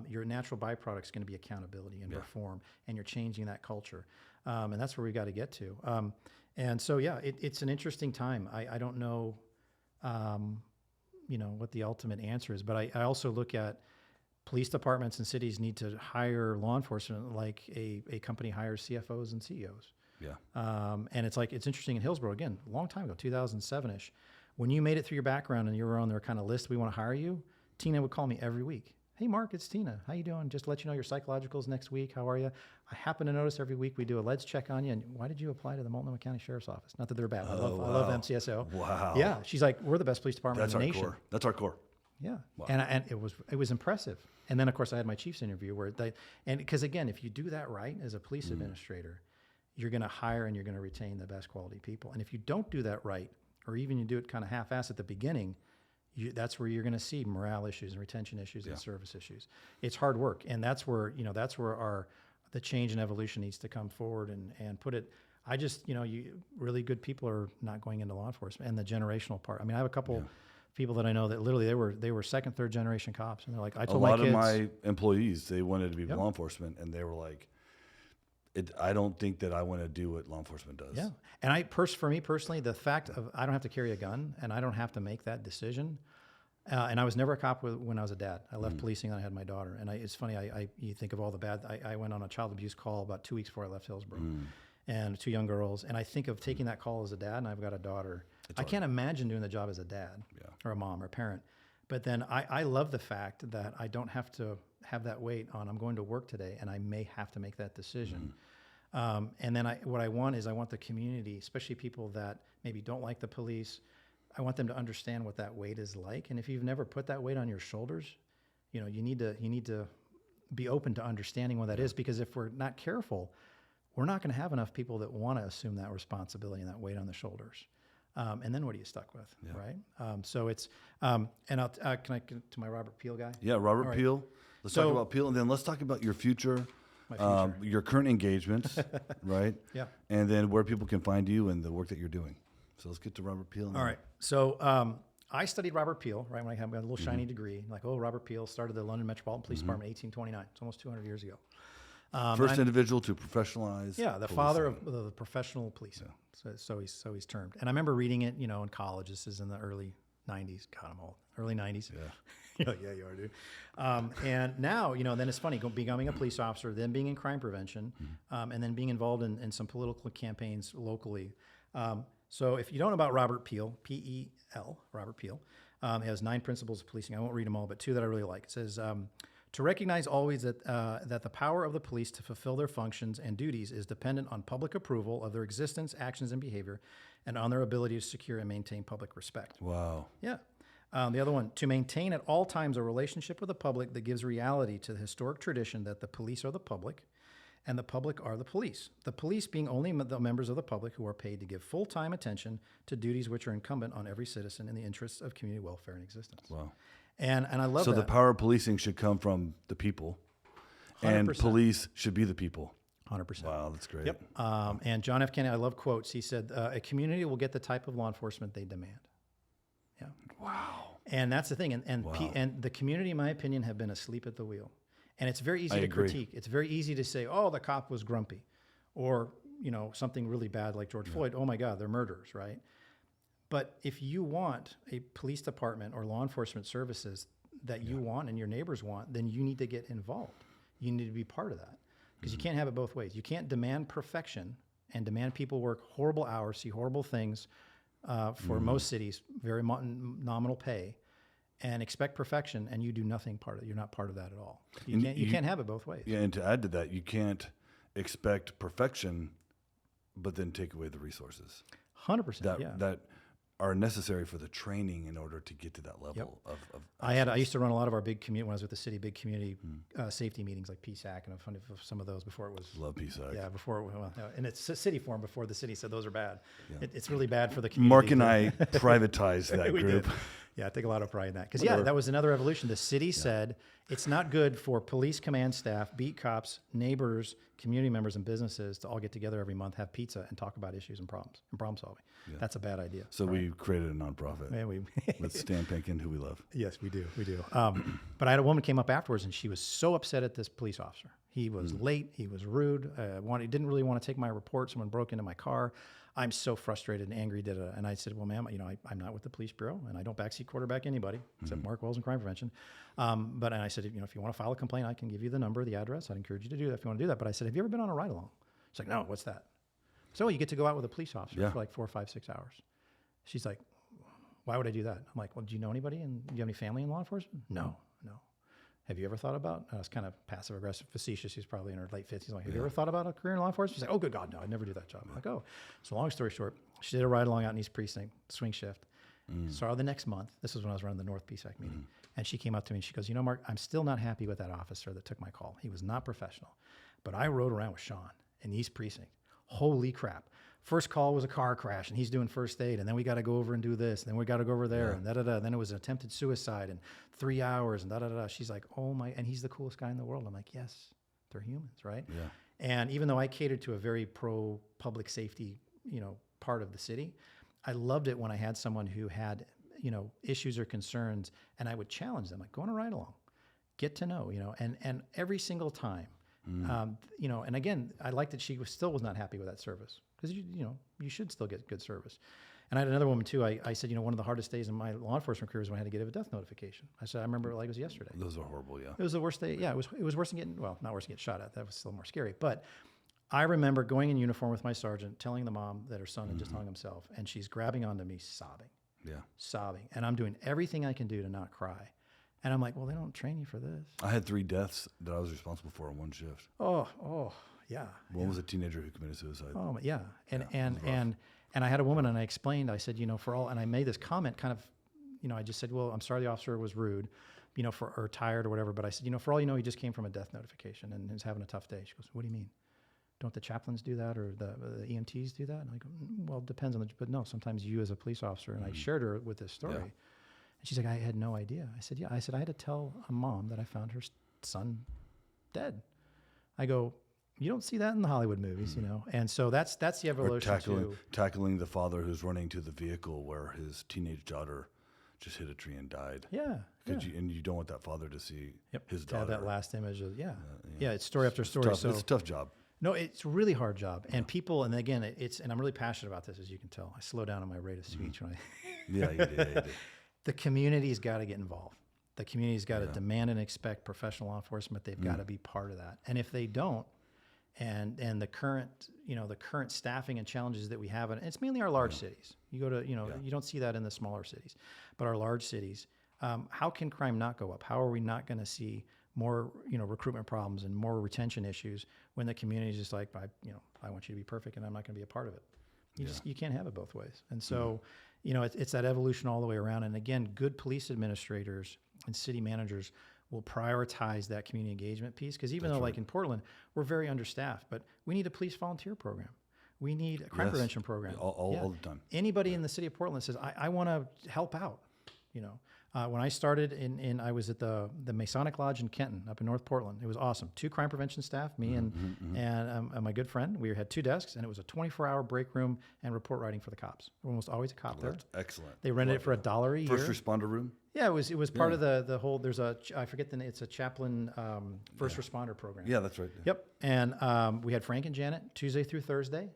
your natural byproduct is going to be accountability and reform, and you're changing that culture. And that's where we got to get to. And so, it's an interesting time. I don't know, what the ultimate answer is, but I also look at police departments and cities need to hire law enforcement like a company hires CFOs and CEOs. And it's interesting in Hillsborough, again, a long time ago, 2007-ish, when you made it through your background and you were on their kind of list, we want to hire you, Tina would call me every week. Hey, Mark, it's Tina. How you doing? Just to let you know your psychologicals next week. How are you? I happen to notice every week we do a LEDS check on you. And why did you apply to the Multnomah County Sheriff's Office? Not that they're bad. I love MCSO. Wow. Yeah. She's like, we're the best police department in the nation. Core. That's our core. Yeah. Wow. And it was impressive. And then of course I had my chief's interview because again, if you do that right as a police administrator, you're going to hire and you're going to retain the best quality people. And if you don't do that right, or even you do it kind of half-assed at the beginning, that's where you're going to see morale issues and retention issues and service issues. It's hard work, and that's where the change and evolution needs to come forward and put it. I just really good people are not going into law enforcement, and the generational part. I mean, I have a couple people that I know that literally they were second, third generation cops, and they're like, I told my kids. A lot of my employees, they wanted to be law enforcement, and they were like, I don't think that I want to do what law enforcement does. Yeah. And for me personally, the fact of I don't have to carry a gun and I don't have to make that decision. And I was never a cop when I was a dad. I left policing and I had my daughter. And it's funny, you think of all the bad. I went on a child abuse call about 2 weeks before I left Hillsborough and 2 young girls. And I think of taking that call as a dad, and I've got a daughter. I can't imagine doing the job as a dad or a mom or a parent. But then I love the fact that I don't have to have that weight on I'm going to work today and I may have to make that decision. And then what I want the community, especially people that maybe don't like the police, I want them to understand what that weight is like. And if you've never put that weight on your shoulders, you need to be open to understanding what that is, because if we're not careful, we're not going to have enough people that want to assume that responsibility and that weight on the shoulders. And then what are you stuck with, right? So it's, and can I get to my Robert Peel guy? Yeah, Robert Peel. Let's talk about Peel, and then let's talk about your future. Your current engagements, right? Yeah. And then where people can find you and the work that you're doing. So let's get to Robert Peel. All right. So I studied Robert Peel, right, when I had a little shiny degree. Like, Robert Peel started the London Metropolitan Police Department in 1829. It's almost 200 years ago. First individual to professionalize. Yeah, the father of the professional policing. Yeah. So he's termed. And I remember reading it, in college. This is in the early 90s. God, I'm old. Early 90s. Yeah. Yeah, you are, dude. And now, then it's funny, becoming a police officer, then being in crime prevention, and then being involved in some political campaigns locally. So if you don't know about Robert Peel, P-E-L, Robert Peel, he has 9 principles of policing. I won't read them all, but 2 that I really like. It says, to recognize always that the power of the police to fulfill their functions and duties is dependent on public approval of their existence, actions, and behavior, and on their ability to secure and maintain public respect. Wow. Yeah. The other one, to maintain at all times a relationship with the public that gives reality to the historic tradition that the police are the public and the public are the police. The police being only the members of the public who are paid to give full-time attention to duties which are incumbent on every citizen in the interests of community welfare and existence. Wow. And I love that. So the power of policing should come from the people, 100%. And police should be the people. 100%. Wow, that's great. Yep. And John F. Kennedy, I love quotes. He said, a community will get the type of law enforcement they demand. Yeah. Wow. And that's the thing. And the community, in my opinion, have been asleep at the wheel. And it's very easy to critique. It's very easy to say, the cop was grumpy. Or, something really bad like George Floyd. Oh my God, they're murderers, right? But if you want a police department or law enforcement services that you want and your neighbors want, then you need to get involved. You need to be part of that. Because you can't have it both ways. You can't demand perfection and demand people work horrible hours, see horrible things, for most cities, very nominal pay, and expect perfection, and you do nothing part of it. You're not part of that at all. You can't have it both ways. Yeah, and to add to that, you can't expect perfection, but then take away the resources. 100%. That are necessary for the training in order to get to that level of I used to run a lot of our big community, when I was with the city, big community safety meetings like PSAC, and I've funded some of those before it was. Love PSAC. Yeah, and it's a city form before the city said those are bad. Yeah. It's really bad for the community. Mark and I privatized that we group. Did. Yeah, I take a lot of pride in that. Because, that was another evolution. The city said it's not good for police command staff, beat cops, neighbors, community members, and businesses to all get together every month, have pizza, and talk about issues and problem solving. Yeah. That's a bad idea. So we created a nonprofit with Stan Pankin, who we love. Yes, we do. But I had a woman came up afterwards, and she was so upset at this police officer. He was late. He was rude. He didn't really want to take my report. Someone broke into my car. I'm so frustrated and angry. And I said, well, ma'am, I'm not with the police bureau, and I don't backseat quarterback anybody except Mark Wells and crime prevention. And I said, if you want to file a complaint, I can give you the number, the address. I'd encourage you to do that if you want to do that. But I said, have you ever been on a ride along? She's like, no, what's that? So you get to go out with a police officer for like 4, 5, 6 hours. She's like, why would I do that? I'm like, well, do you know anybody? And do you have any family in law enforcement? No. have you ever thought about, I was kind of passive aggressive, facetious. He's probably in her late 50s. I'm like, have you ever thought about a career in law enforcement? She's like, oh, good God, no, I'd never do that job. I'm like, oh. So long story short, she did a ride along out in East Precinct, swing shift. Saw her the next month. This was when I was running the North PSAC meeting. And she came up to me and she goes, you know, Mark, I'm still not happy with that officer that took my call. He was not professional. But I rode around with Sean in East Precinct. Holy crap. First call was a car crash and he's doing first aid. And then we got to go over and do this. And then we got to go over there and da-da-da. Then it was an attempted suicide in 3 hours and da-da-da. She's like, oh my, and he's the coolest guy in the world. I'm like, yes, they're humans, right? Yeah. And even though I catered to a very pro public safety, you know, part of the city, I loved it when I had someone who had, you know, issues or concerns and I would challenge them, like go on a ride along, get to know, you know, and every single time, you know, and again, I liked that she still was not happy with that service because, you know, you should still get good service. And I had another woman too. I said, you know, one of the hardest days in my law enforcement career was when I had to get a death notification. I said, I remember it like it was yesterday. Those are horrible. Yeah. It was the worst day. Yeah. It was worse than getting, well, not worse than getting shot at. That was still more scary. But I remember going in uniform with my sergeant, telling the mom that her son had just hung himself and she's grabbing onto me sobbing. Yeah. Sobbing. And I'm doing everything I can do to not cry. And I'm like, well, they don't train you for this. I had 3 deaths that I was responsible for in one shift. Oh, yeah. One was a teenager who committed suicide. Oh, yeah. And I had a woman and I explained, I said, you know, and I made this comment kind of, you know, I just said, well, I'm sorry the officer was rude, you know, or tired or whatever. But I said, you know, for all you know, he just came from a death notification and is having a tough day. She goes, what do you mean? Don't the chaplains do that or the EMTs do that? And I go, well, it depends on but no, sometimes you as a police officer. And I shared her with this story. Yeah. And she's like, I had no idea. I said, yeah. I said, I had to tell a mom that I found her son dead. I go, you don't see that in the Hollywood movies, you know? And so that's the evolution. Or tackling the father who's running to the vehicle where his teenage daughter just hit a tree and died. Yeah. And you don't want that father to see his daughter. Have that last image of, it's story after story. It's a tough job. No, it's a really hard job. And people, and again, and I'm really passionate about this, as you can tell. I slow down on my rate of speech when I... Yeah, you did. The community's got to get involved. The community's got to demand and expect professional law enforcement. They've got to be part of that. And if they don't, and the current staffing and challenges that we have, and it's mainly our large cities. You go to, you don't see that in the smaller cities, but our large cities, how can crime not go up? How are we not going to see more, recruitment problems and more retention issues when the community is just like, I want you to be perfect and I'm not going to be a part of it. You can't have it both ways. And so, it's that evolution all the way around. And again, good police administrators and city managers will prioritize that community engagement piece. Because even though like in Portland, we're very understaffed, but we need a police volunteer program. We need a crime prevention program. All the time. Anybody in the city of Portland says, I want to help out, when I started I was at the Masonic Lodge in Kenton up in North Portland. It was awesome. 2 crime prevention staff, me and my good friend. We had 2 desks, and it was a 24-hour break room and report writing for the cops. Almost always a cop there. That's excellent. They rented it for $1 a year. First responder room? Yeah, it was part of the whole. There's I forget the name. It's a chaplain first responder program. Yeah, that's right. Yep. And we had Frank and Janet Tuesday through Thursday.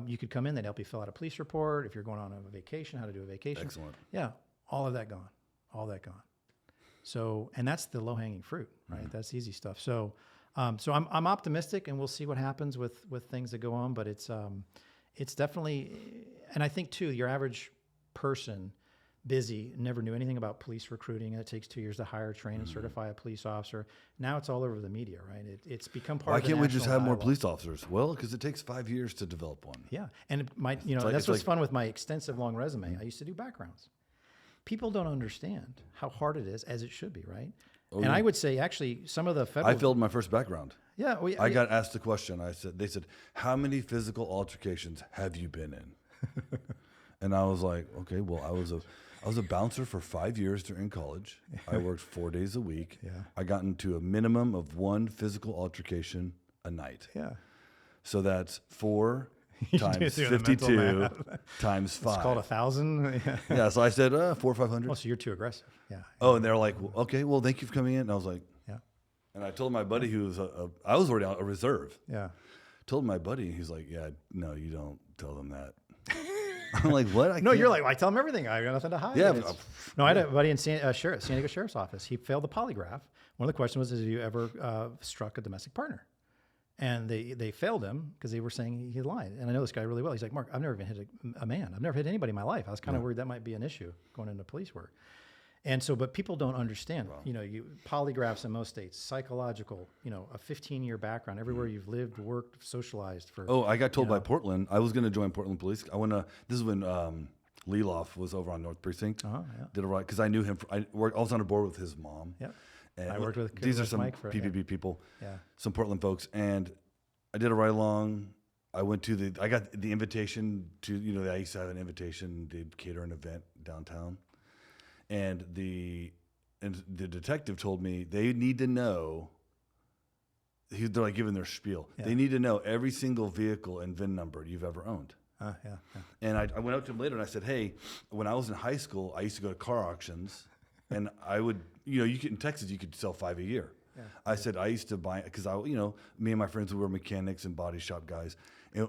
You could come in. They'd help you fill out a police report if you're going on a vacation. How to do a vacation. Excellent. Yeah. All of that gone. All that gone. So, and that's the low-hanging fruit, right? That's easy stuff. So, so I'm optimistic, and we'll see what happens with things that go on. But it's definitely, and I think too, your average person, busy, never knew anything about police recruiting, and it takes 2 years to hire, train, and certify a police officer. Now it's all over the media, right? It's become part. Why of the can't we just national have more dialogue. police officers? Well, because it takes 5 years to develop one. Yeah, and that's what's fun with my extensive long resume. I used to do backgrounds. People don't understand how hard it is, as it should be, right? I would say, actually, some of the federal... I filled my first background. Yeah. I got asked the question. They said, how many physical altercations have you been in? And I was like, okay, well, I was a bouncer for 5 years during college. I worked 4 days a week. Yeah. I got into a minimum of 1 physical altercation a night. Yeah. So that's 4 times 52 times 5. It's called 1,000. Yeah, so I said 400 or 500. Oh, so you're too aggressive. Yeah. Oh, and they're like, okay, well, thank you for coming in. And I was like, yeah. And I told my buddy who was I was already a reserve. Yeah. Told my buddy, he's like, yeah, no, you don't tell them that. I'm like, what? No, you're like, well, I tell them everything. I got nothing to hide. Yeah. No, I had a buddy in San Diego Sheriff's Office. He failed the polygraph. One of the questions was, have you ever struck a domestic partner? And they failed him because they were saying he lied. And I know this guy really well. He's like, Mark, I've never even hit a man. I've never hit anybody in my life. I was kind of worried that might be an issue going into police work. And so, but people don't understand, polygraphs in most states, psychological, a 15-year background, everywhere you've lived, worked, socialized for. Oh, I got told by Portland, I was going to join Portland Police. This is when Leloff was over on North Precinct. Oh, yeah. Did a right, because I knew him. I was on a board with his mom. Yeah. And I worked with these are some Mike for PPB people, Yeah. some Portland folks. And I did a ride along. I got the invitation to, I used to have an invitation to cater an event downtown. And the detective told me they need to know, they're like giving their spiel. Yeah. They need to know every single vehicle and VIN number you've ever owned. Yeah. And I went up to him later and I said, hey, when I was in high school, I used to go to car auctions and I would, in Texas, you could sell 5 a year. Yeah. I said, I used to buy, because me and my friends were mechanics and body shop guys.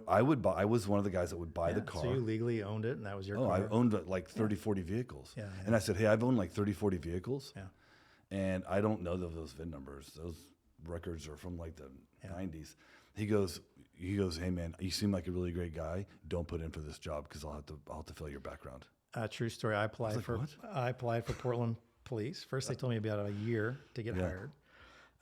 I was one of the guys that would buy the car. So you legally owned it and that was your car? I owned like 30, 40 vehicles. Yeah. And I said, hey, I've owned like 30, 40 vehicles. Yeah. And I don't know those VIN numbers. Those records are from like the 90s. He goes, hey man, you seem like a really great guy. Don't put in for this job because I'll have to fill your background. True story. I applied for Portland Police. First, they told me about a year to get hired.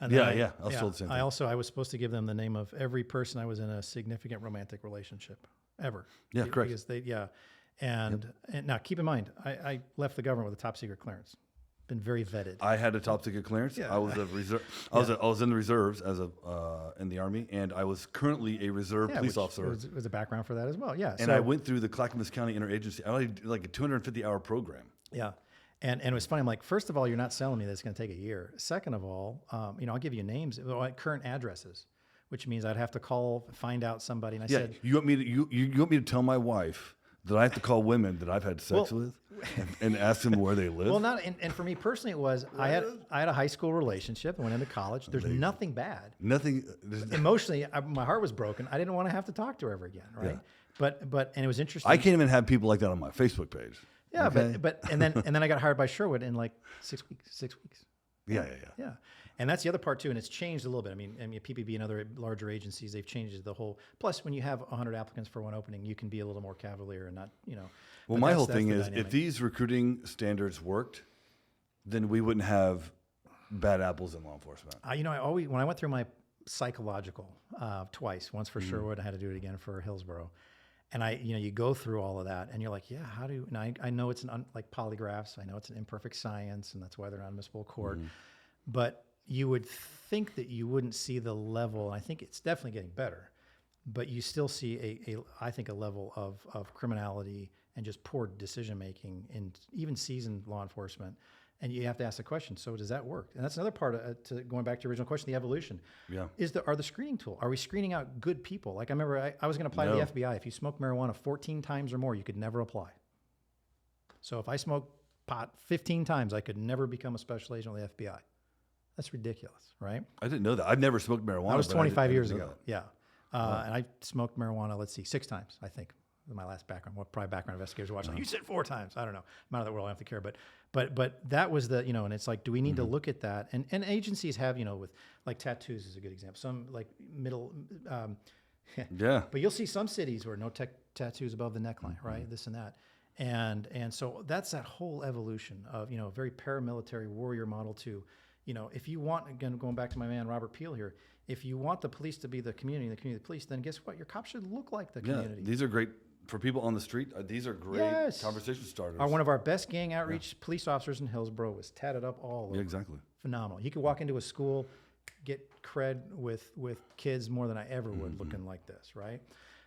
And I was told the same thing. I was supposed to give them the name of every person I was in a significant romantic relationship ever. Yeah, correct. Because and now keep in mind, I left the government with a top secret clearance. Been very vetted. I had a top secret clearance. Yeah. I was a reserve. I was in the reserves as in the Army, and I was currently a reserve police officer. Was a background for that as well. Yeah. And I went through the Clackamas County Interagency. I did like a 250-hour program. Yeah. And it was funny. I'm like, first of all, you're not selling me that it's going to take a year. Second of all, I'll give you names, like current addresses, which means I'd have to call, find out somebody. And I said, you want me to tell my wife that I have to call women that I've had sex with and ask them where they live? Well, and for me personally, it was I had a high school relationship. I went into college. There's nothing bad. Nothing. Emotionally, my heart was broken. I didn't want to have to talk to her ever again. Right. Yeah. But it was interesting. I can't even have people like that on my Facebook page. Yeah, okay. but and then I got hired by Sherwood in like 6 weeks. Yeah. And that's the other part too, and it's changed a little bit. I mean, PPB and other larger agencies, they've changed the whole. Plus, when you have 100 applicants for one opening, you can be a little more cavalier and not, Well, my whole thing is, if these recruiting standards worked, then we wouldn't have bad apples in law enforcement. When I went through my psychological twice, once for Sherwood, I had to do it again for Hillsborough. And you go through all of that and you're like, yeah, how do, and I know it's like polygraphs. I know it's an imperfect science and that's why they're not in municipal court, but you would think that you wouldn't see the level. And I think it's definitely getting better, but you still see I think a level of criminality and just poor decision-making in even seasoned law enforcement. And you have to ask the question, so does that work? And that's another part of, going back to your original question, the evolution. Yeah. Are the screening tool, are we screening out good people? Like I remember I was going to apply to the FBI. If you smoke marijuana 14 times or more, you could never apply. So if I smoked pot 15 times, I could never become a special agent of the FBI. That's ridiculous, right? I didn't know that. I've never smoked marijuana. That was 25 years ago. Yeah. And I smoked marijuana, 6 times, I think. My last background, probably background investigators watching. You said 4 times. I don't know. I'm out of that world. I don't have to care. But that was the, and it's like, do we need to look at that? And agencies have, with like tattoos is a good example. Some like middle, yeah. But you'll see some cities where no tattoos above the neckline, right? This and that. And so that's that whole evolution of, very paramilitary warrior model to, if you want, again, going back to my man, Robert Peel here, if you want the police to be the community police, then guess what? Your cops should look like the community. These are great. For people on the street, these are great conversation starters. One of our best gang outreach police officers in Hillsborough was tatted up all over. Yeah, exactly. Phenomenal. He could walk into a school, get cred with kids more than I ever would looking like this, right?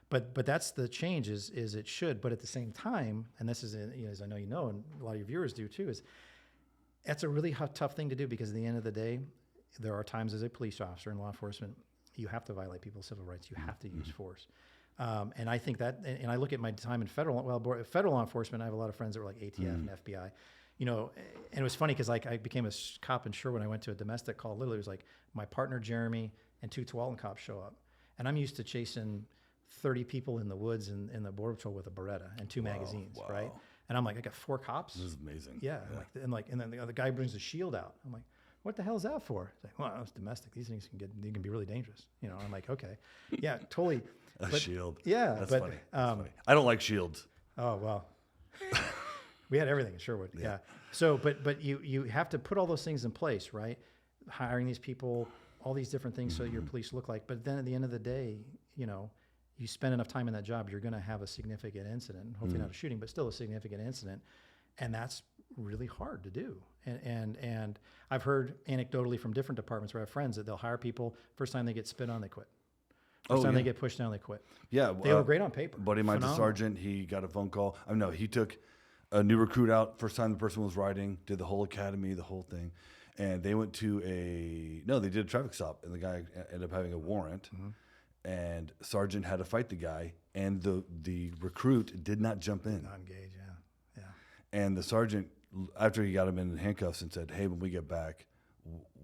But that's the change is it should. But at the same time, and this is, as I know you know, and a lot of your viewers do too, is that's a really tough thing to do because at the end of the day, there are times as a police officer in law enforcement, you have to violate people's civil rights. You have to use force. And I think that, and I look at my time in federal law enforcement, I have a lot of friends that were like ATF and FBI, and it was funny because like I became a cop in Sherwood when I went to a domestic call. Literally it was like my partner, Jeremy, and 2 Tualatin cops show up. And I'm used to chasing 30 people in the woods in the Border Patrol with a Beretta and 2 magazines, right? And I'm like, I got 4 cops. This is amazing. Yeah. And then the other guy brings the shield out. I'm like, what the hell is that for? It's like, well, it's domestic. These things can be really dangerous. I'm like, okay. Yeah, totally. A shield. Yeah. That's funny. That's funny. I don't like shields. Oh, well. We had everything in Sherwood. Yeah. So, but you have to put all those things in place, right? Hiring these people, all these different things, so your police look like. But then at the end of the day, you know, you spend enough time in that job, you're going to have a significant incident. Hopefully not a shooting, but still a significant incident, and that's really hard to do. And I've heard anecdotally from different departments where I have friends that they'll hire people, first time they get spit on, they quit. First time they get pushed down, they quit. Yeah, they were great on paper. Buddy of mine's a sergeant. He got a phone call. No, he took a new recruit out. First time the person was riding, did the whole academy, the whole thing, and they went to they did a traffic stop, and the guy ended up having a warrant, and sergeant had to fight the guy, and the recruit did not jump in. Not engage, yeah. And the sergeant, after he got him in handcuffs, and said, "Hey, when we get back,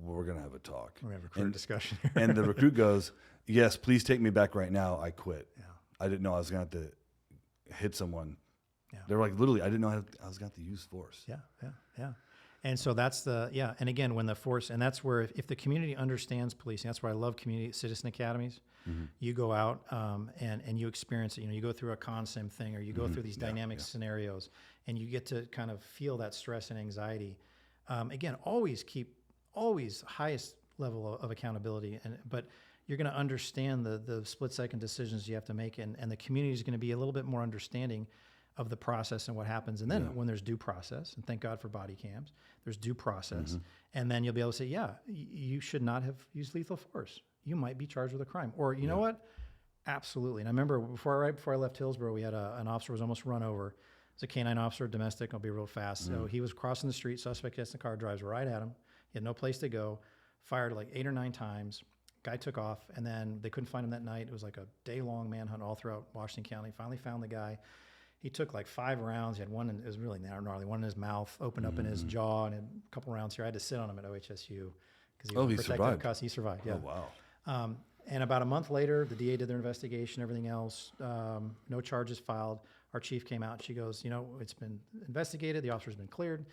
we're gonna have a talk. We're gonna have a recruit discussion." And the recruit goes, "Yes, please take me back right now. I quit. Yeah. I didn't know I was gonna have to hit someone." Yeah. They're like, literally, I didn't know I was going to have to use force. Yeah. And so that's and again, when the force, and that's where if the community understands policing, that's where I love community citizen academies. You go out and you experience it. You know, you go through a consim thing, or you go through these dynamic scenarios, and you get to kind of feel that stress and anxiety. Again, always highest level of accountability, but you're going to understand the split second decisions you have to make, and the community is going to be a little bit more understanding of the process and what happens. And then when there's due process, and thank God for body cams, there's due process. And then you'll be able to say, yeah, you should not have used lethal force. You might be charged with a crime. Or you know what? Absolutely. And I remember right before I left Hillsborough, we had an officer was almost run over. It's a canine officer, domestic. I'll be real fast. So he was crossing the street. Suspect gets in the car, drives right at him. He had no place to go. Fired like 8 or 9 times. Guy took off, and then they couldn't find him that night. It was like a day-long manhunt all throughout Washington County. Finally found the guy. He took like 5 rounds. He had one, it was really gnarly, one in his mouth, opened up in his jaw, and a couple rounds here. I had to sit on him at OHSU because he was protected survived. Because he survived, yeah. Oh, wow. And about a month later, the DA did their investigation, everything else. No charges filed. Our chief came out. She goes, you know, it's been investigated. The officer's been cleared.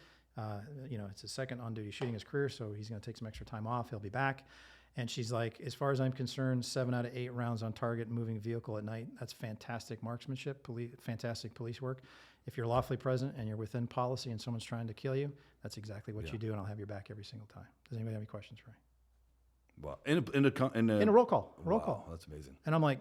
You know, it's his second on-duty shooting in his career, so he's going to take some extra time off. He'll be back. And she's like, as far as I'm concerned, 7 out of 8 rounds on target, moving vehicle at night. That's fantastic marksmanship, fantastic police work. If you're lawfully present and you're within policy and someone's trying to kill you, that's exactly what you do, and I'll have your back every single time. Does anybody have any questions for me? Wow. In a roll call. Roll call. That's amazing. And I'm like,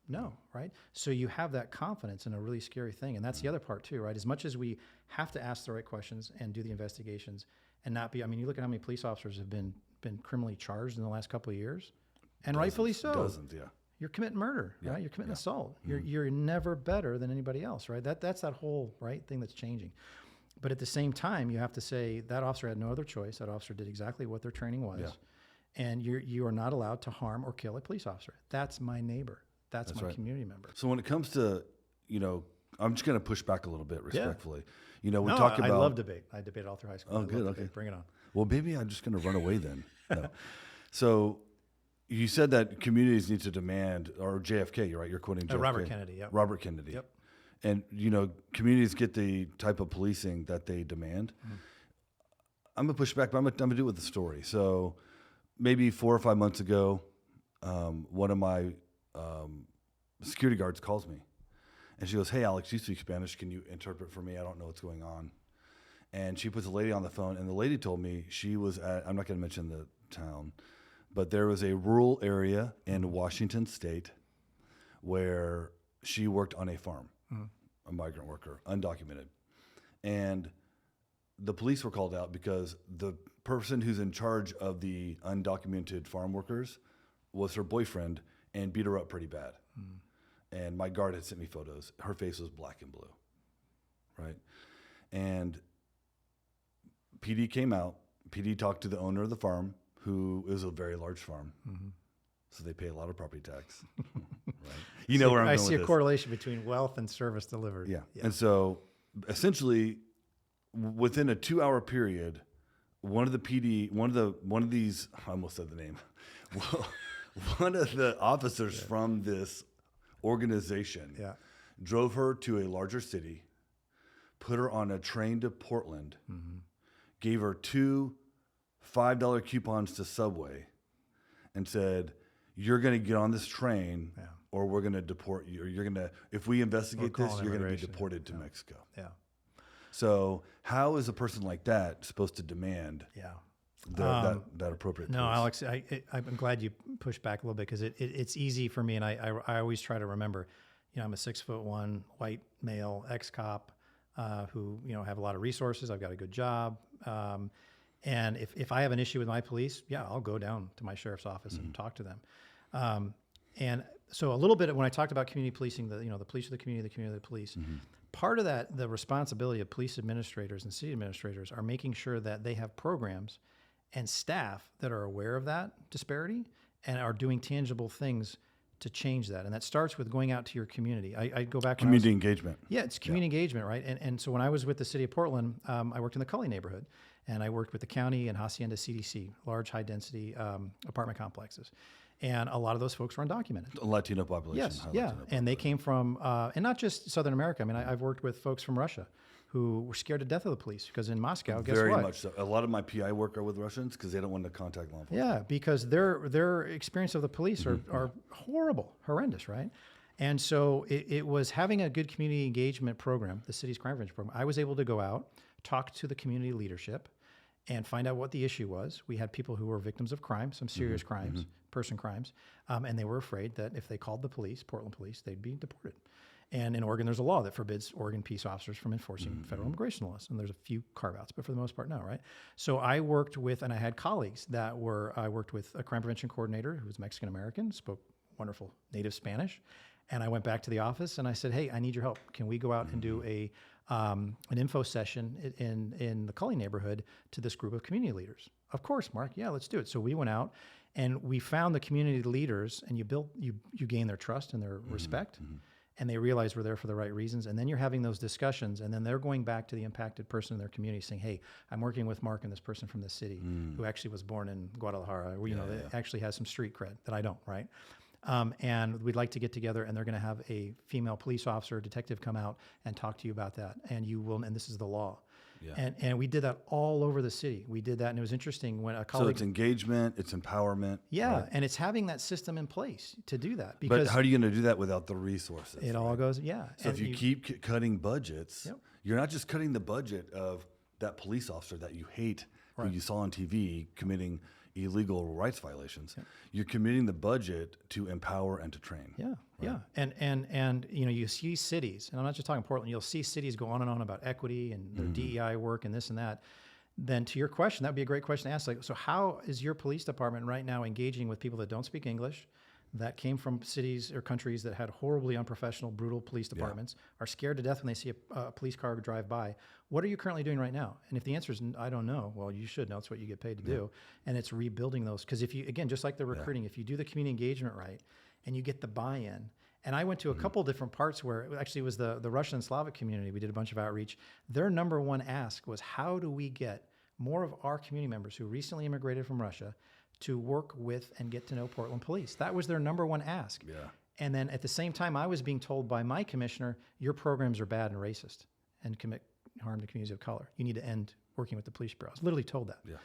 no, right? So you have that confidence in a really scary thing. And that's the other part too, right? As much as we have to ask the right questions and do the investigations and not be, I mean, you look at how many police officers have been criminally charged in the last couple of years, and rightfully so. Dozens, yeah. You're committing murder, right? You're committing assault. You're never better than anybody else, right? That's that whole thing that's changing. But at the same time, you have to say that officer had no other choice. That officer did exactly what their training was. Yeah. And you are not allowed to harm or kill a police officer. That's my neighbor. That's my community member. So when it comes to, you know, I'm just going to push back a little bit respectfully. You know, we talk about. I love debate. I debated all through high school. Oh, good. Okay. Bring it on. Well, maybe I'm just going to run away then. No. So you said that communities need to demand, or JFK, you're right, you're quoting JFK. Robert Kennedy, yep. Robert Kennedy. Yep. And, you know, communities get the type of policing that they demand. I'm going to push back, but I'm going to do it with a story. So maybe 4 or 5 months ago, one of my security guards calls me. And she goes, "Hey, Alex, you speak Spanish. Can you interpret for me? I don't know what's going on." And she puts a lady on the phone, and the lady told me she was at, I'm not going to mention the town, but there was a rural area in Washington State where she worked on a farm, a migrant worker, undocumented. And the police were called out because the person who's in charge of the undocumented farm workers was her boyfriend and beat her up pretty bad. And my guard had sent me photos. Her face was black and blue, right? And PD came out. PD talked to the owner of the farm, who is a very large farm. So they pay a lot of property tax. Right? You know where I'm going with this. I see a correlation between wealth and service delivered. Yeah. And so essentially within a 2-hour period, one of these, I almost said the name. One of the officers from this organization drove her to a larger city, put her on a train to Portland, gave her 2 $5 coupons to Subway, and said, "You're going to get on this train or we're going to deport you. Or you're going to, if we investigate this, you're going to be deported to Mexico." Yeah. So how is a person like that supposed to demand Yeah. that appropriate No, police? Alex, I'm glad you pushed back a little bit because it's easy for me, and I always try to remember, I'm a 6'1" white male ex-cop who have a lot of resources. I've got a good job, and if I have an issue with my police, yeah, I'll go down to my sheriff's office and talk to them. And so a little bit when I talked about community policing, the police of the community of the police. Part of that, the responsibility of police administrators and city administrators are making sure that they have programs and staff that are aware of that disparity and are doing tangible things to change that. And that starts with going out to your community. I go back Community engagement. Yeah, it's community engagement, right? And so when I was with the city of Portland, I worked in the Cully neighborhood, and I worked with the county and Hacienda CDC, large high density apartment complexes. And a lot of those folks were undocumented. Latino population. Yes, high yeah. Latino And they came from, and not just Southern America. I mean, I've worked with folks from Russia who were scared to death of the police because in Moscow, guess Very what? much so. A lot of my PI work are with Russians because they don't want to contact law enforcement. Yeah, because their experience of the police are horrible, horrendous, right? And so it was having a good community engagement program, the city's crime prevention program. I was able to go out, talk to the community leadership, and find out what the issue was. We had people who were victims of crime, some serious crimes, person crimes, and they were afraid that if they called the police, Portland police, they'd be deported. And in Oregon, there's a law that forbids Oregon peace officers from enforcing federal immigration laws. And there's a few carve-outs, but for the most part, no, right? So I worked with, and I had colleagues I worked with a crime prevention coordinator who was Mexican-American, spoke wonderful native Spanish. And I went back to the office and I said, hey, I need your help. Can we go out and do an info session in the Cully neighborhood to this group of community leaders? Of course, Mark. Yeah, let's do it. So we went out and we found the community leaders, and you gain their trust and their respect. And they realize we're there for the right reasons. And then you're having those discussions, and then they're going back to the impacted person in their community saying, hey, I'm working with Mark and this person from this city who actually was born in Guadalajara, that actually has some street cred that I don't, right? And we'd like to get together, and they're going to have a female police officer, detective come out and talk to you about that. And you will, and this is the law. Yeah. And we did that all over the city. We did that, and it was interesting when a colleague. So it's engagement, it's empowerment. Yeah, right? and it's having that system in place to do that. Because but how are you going to do that without the resources? It all goes, yeah. So if you keep cutting budgets, you're not just cutting the budget of that police officer that you hate, who you saw on TV committing illegal rights violations. You're committing the budget to empower and to train. Yeah, yeah. And you see cities, and I'm not just talking Portland, you'll see cities go on and on about equity and their DEI work and this and that. Then to your question, that'd be a great question to ask. Like, so how is your police department right now engaging with people that don't speak English, that came from cities or countries that had horribly unprofessional, brutal police departments, are scared to death when they see a police car drive by? What are you currently doing right now? And if the answer is, I don't know, well, you should know. It's what you get paid to do. And it's rebuilding those. Because if you, again, just like the recruiting, if you do the community engagement right and you get the buy-in, and I went to a couple different parts where actually it was the Russian and Slavic community. We did a bunch of outreach. Their number one ask was, how do we get more of our community members who recently immigrated from Russia to work with and get to know Portland police? That was their number one ask. Yeah. And then at the same time, I was being told by my commissioner, your programs are bad and racist and commit harm to communities of color. You need to end working with the police bureau. I was literally told that. Yeah.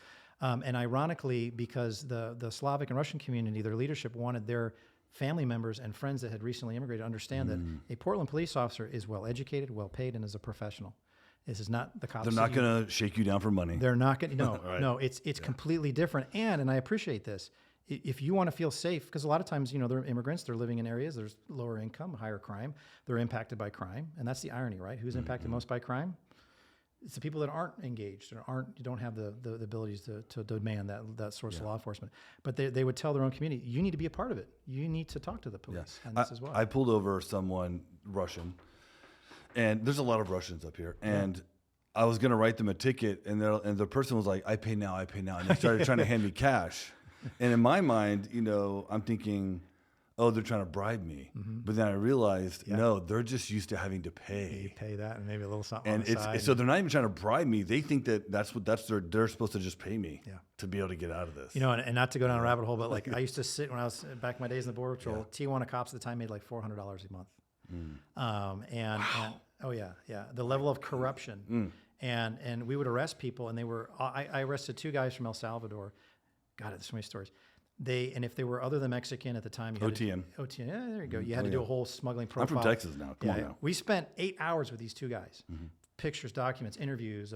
And ironically, because the Slavic and Russian community, their leadership wanted their family members and friends that had recently immigrated to understand that a Portland police officer is well educated, well paid, and is a professional. This is not the cops. They're not going to shake you down for money. They're not going to. No, no. It's completely different. And I appreciate this. If you want to feel safe, because a lot of times, they're immigrants. They're living in areas. There's lower income, higher crime. They're impacted by crime, and that's the irony, right? Who's impacted most by crime? It's the people that aren't engaged or don't have the abilities to demand that source of law enforcement. But they would tell their own community, you need to be a part of it. You need to talk to the police. And this is why. I pulled over someone Russian. And there's a lot of Russians up here. And I was going to write them a ticket, and the person was like, I pay now. And they started trying to hand me cash. And in my mind, I'm thinking, oh, they're trying to bribe me. But then I realized, no, they're just used to having to pay. You pay that and maybe a little something and on the side. So they're not even trying to bribe me. They think they're supposed to just pay me to be able to get out of this. And not to go down a rabbit hole, but like I used to sit when I was back in my days in the Border Patrol, Tijuana cops at the time made like $400 a month. And the level of corruption and we would arrest people, and they were I arrested 2 guys from El Salvador. God, there's so many stories. And if they were other than Mexican at the time, you had OTM. OTM, there you go. You had to do a whole smuggling profile. I'm from Texas now. Come on now. We spent 8 hours with these 2 guys. pictures, documents, interviews,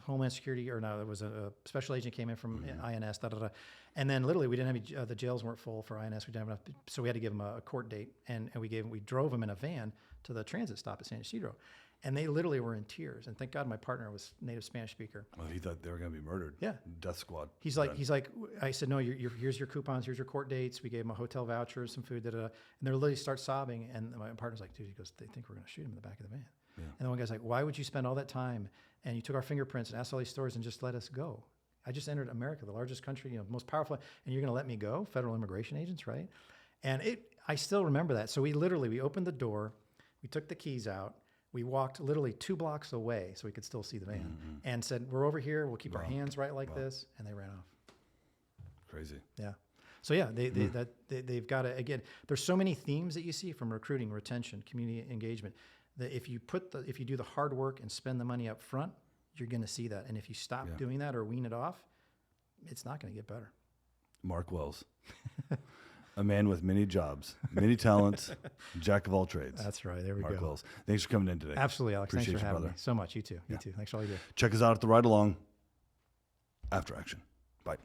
Homeland Security, or no, there was a special agent came in from INS, da, da, da. And then literally we didn't have, the jails weren't full for INS. We didn't have enough, so we had to give them a court date. And we drove them in a van to the transit stop at San Ysidro. And they literally were in tears. And thank God my partner was native Spanish speaker. Well, he thought they were going to be murdered. Yeah. Death squad. He's like, I said, no, here's your coupons, here's your court dates. We gave him a hotel voucher, some food, da, da, da. And they literally start sobbing. And my partner's like, dude, he goes, they think we're going to shoot him in the back of the van. Yeah. And the one guy's like, why would you spend all that time and you took our fingerprints and asked all these stories and just let us go? I just entered America, the largest country, most powerful, and you're going to let me go? Federal immigration agents, right? And I still remember that. So we opened the door, we took the keys out, we walked literally 2 blocks away so we could still see the van, and said, we're over here, we'll keep our hands right like this, and they ran off. Crazy. Yeah. So yeah, they've got to, again, there's so many themes that you see from recruiting, retention, community engagement, that if you do the hard work and spend the money up front, you're going to see that. And if you stop doing that or wean it off, it's not going to get better. Mark Wells, a man with many jobs, many talents, jack of all trades. That's right. There we go. Mark Wells. Thanks for coming in today. Absolutely, Alex. Appreciate Thanks for having brother. me so much. You too. You too. Thanks for all you do. Check us out at the Ride Along After Action. Bye.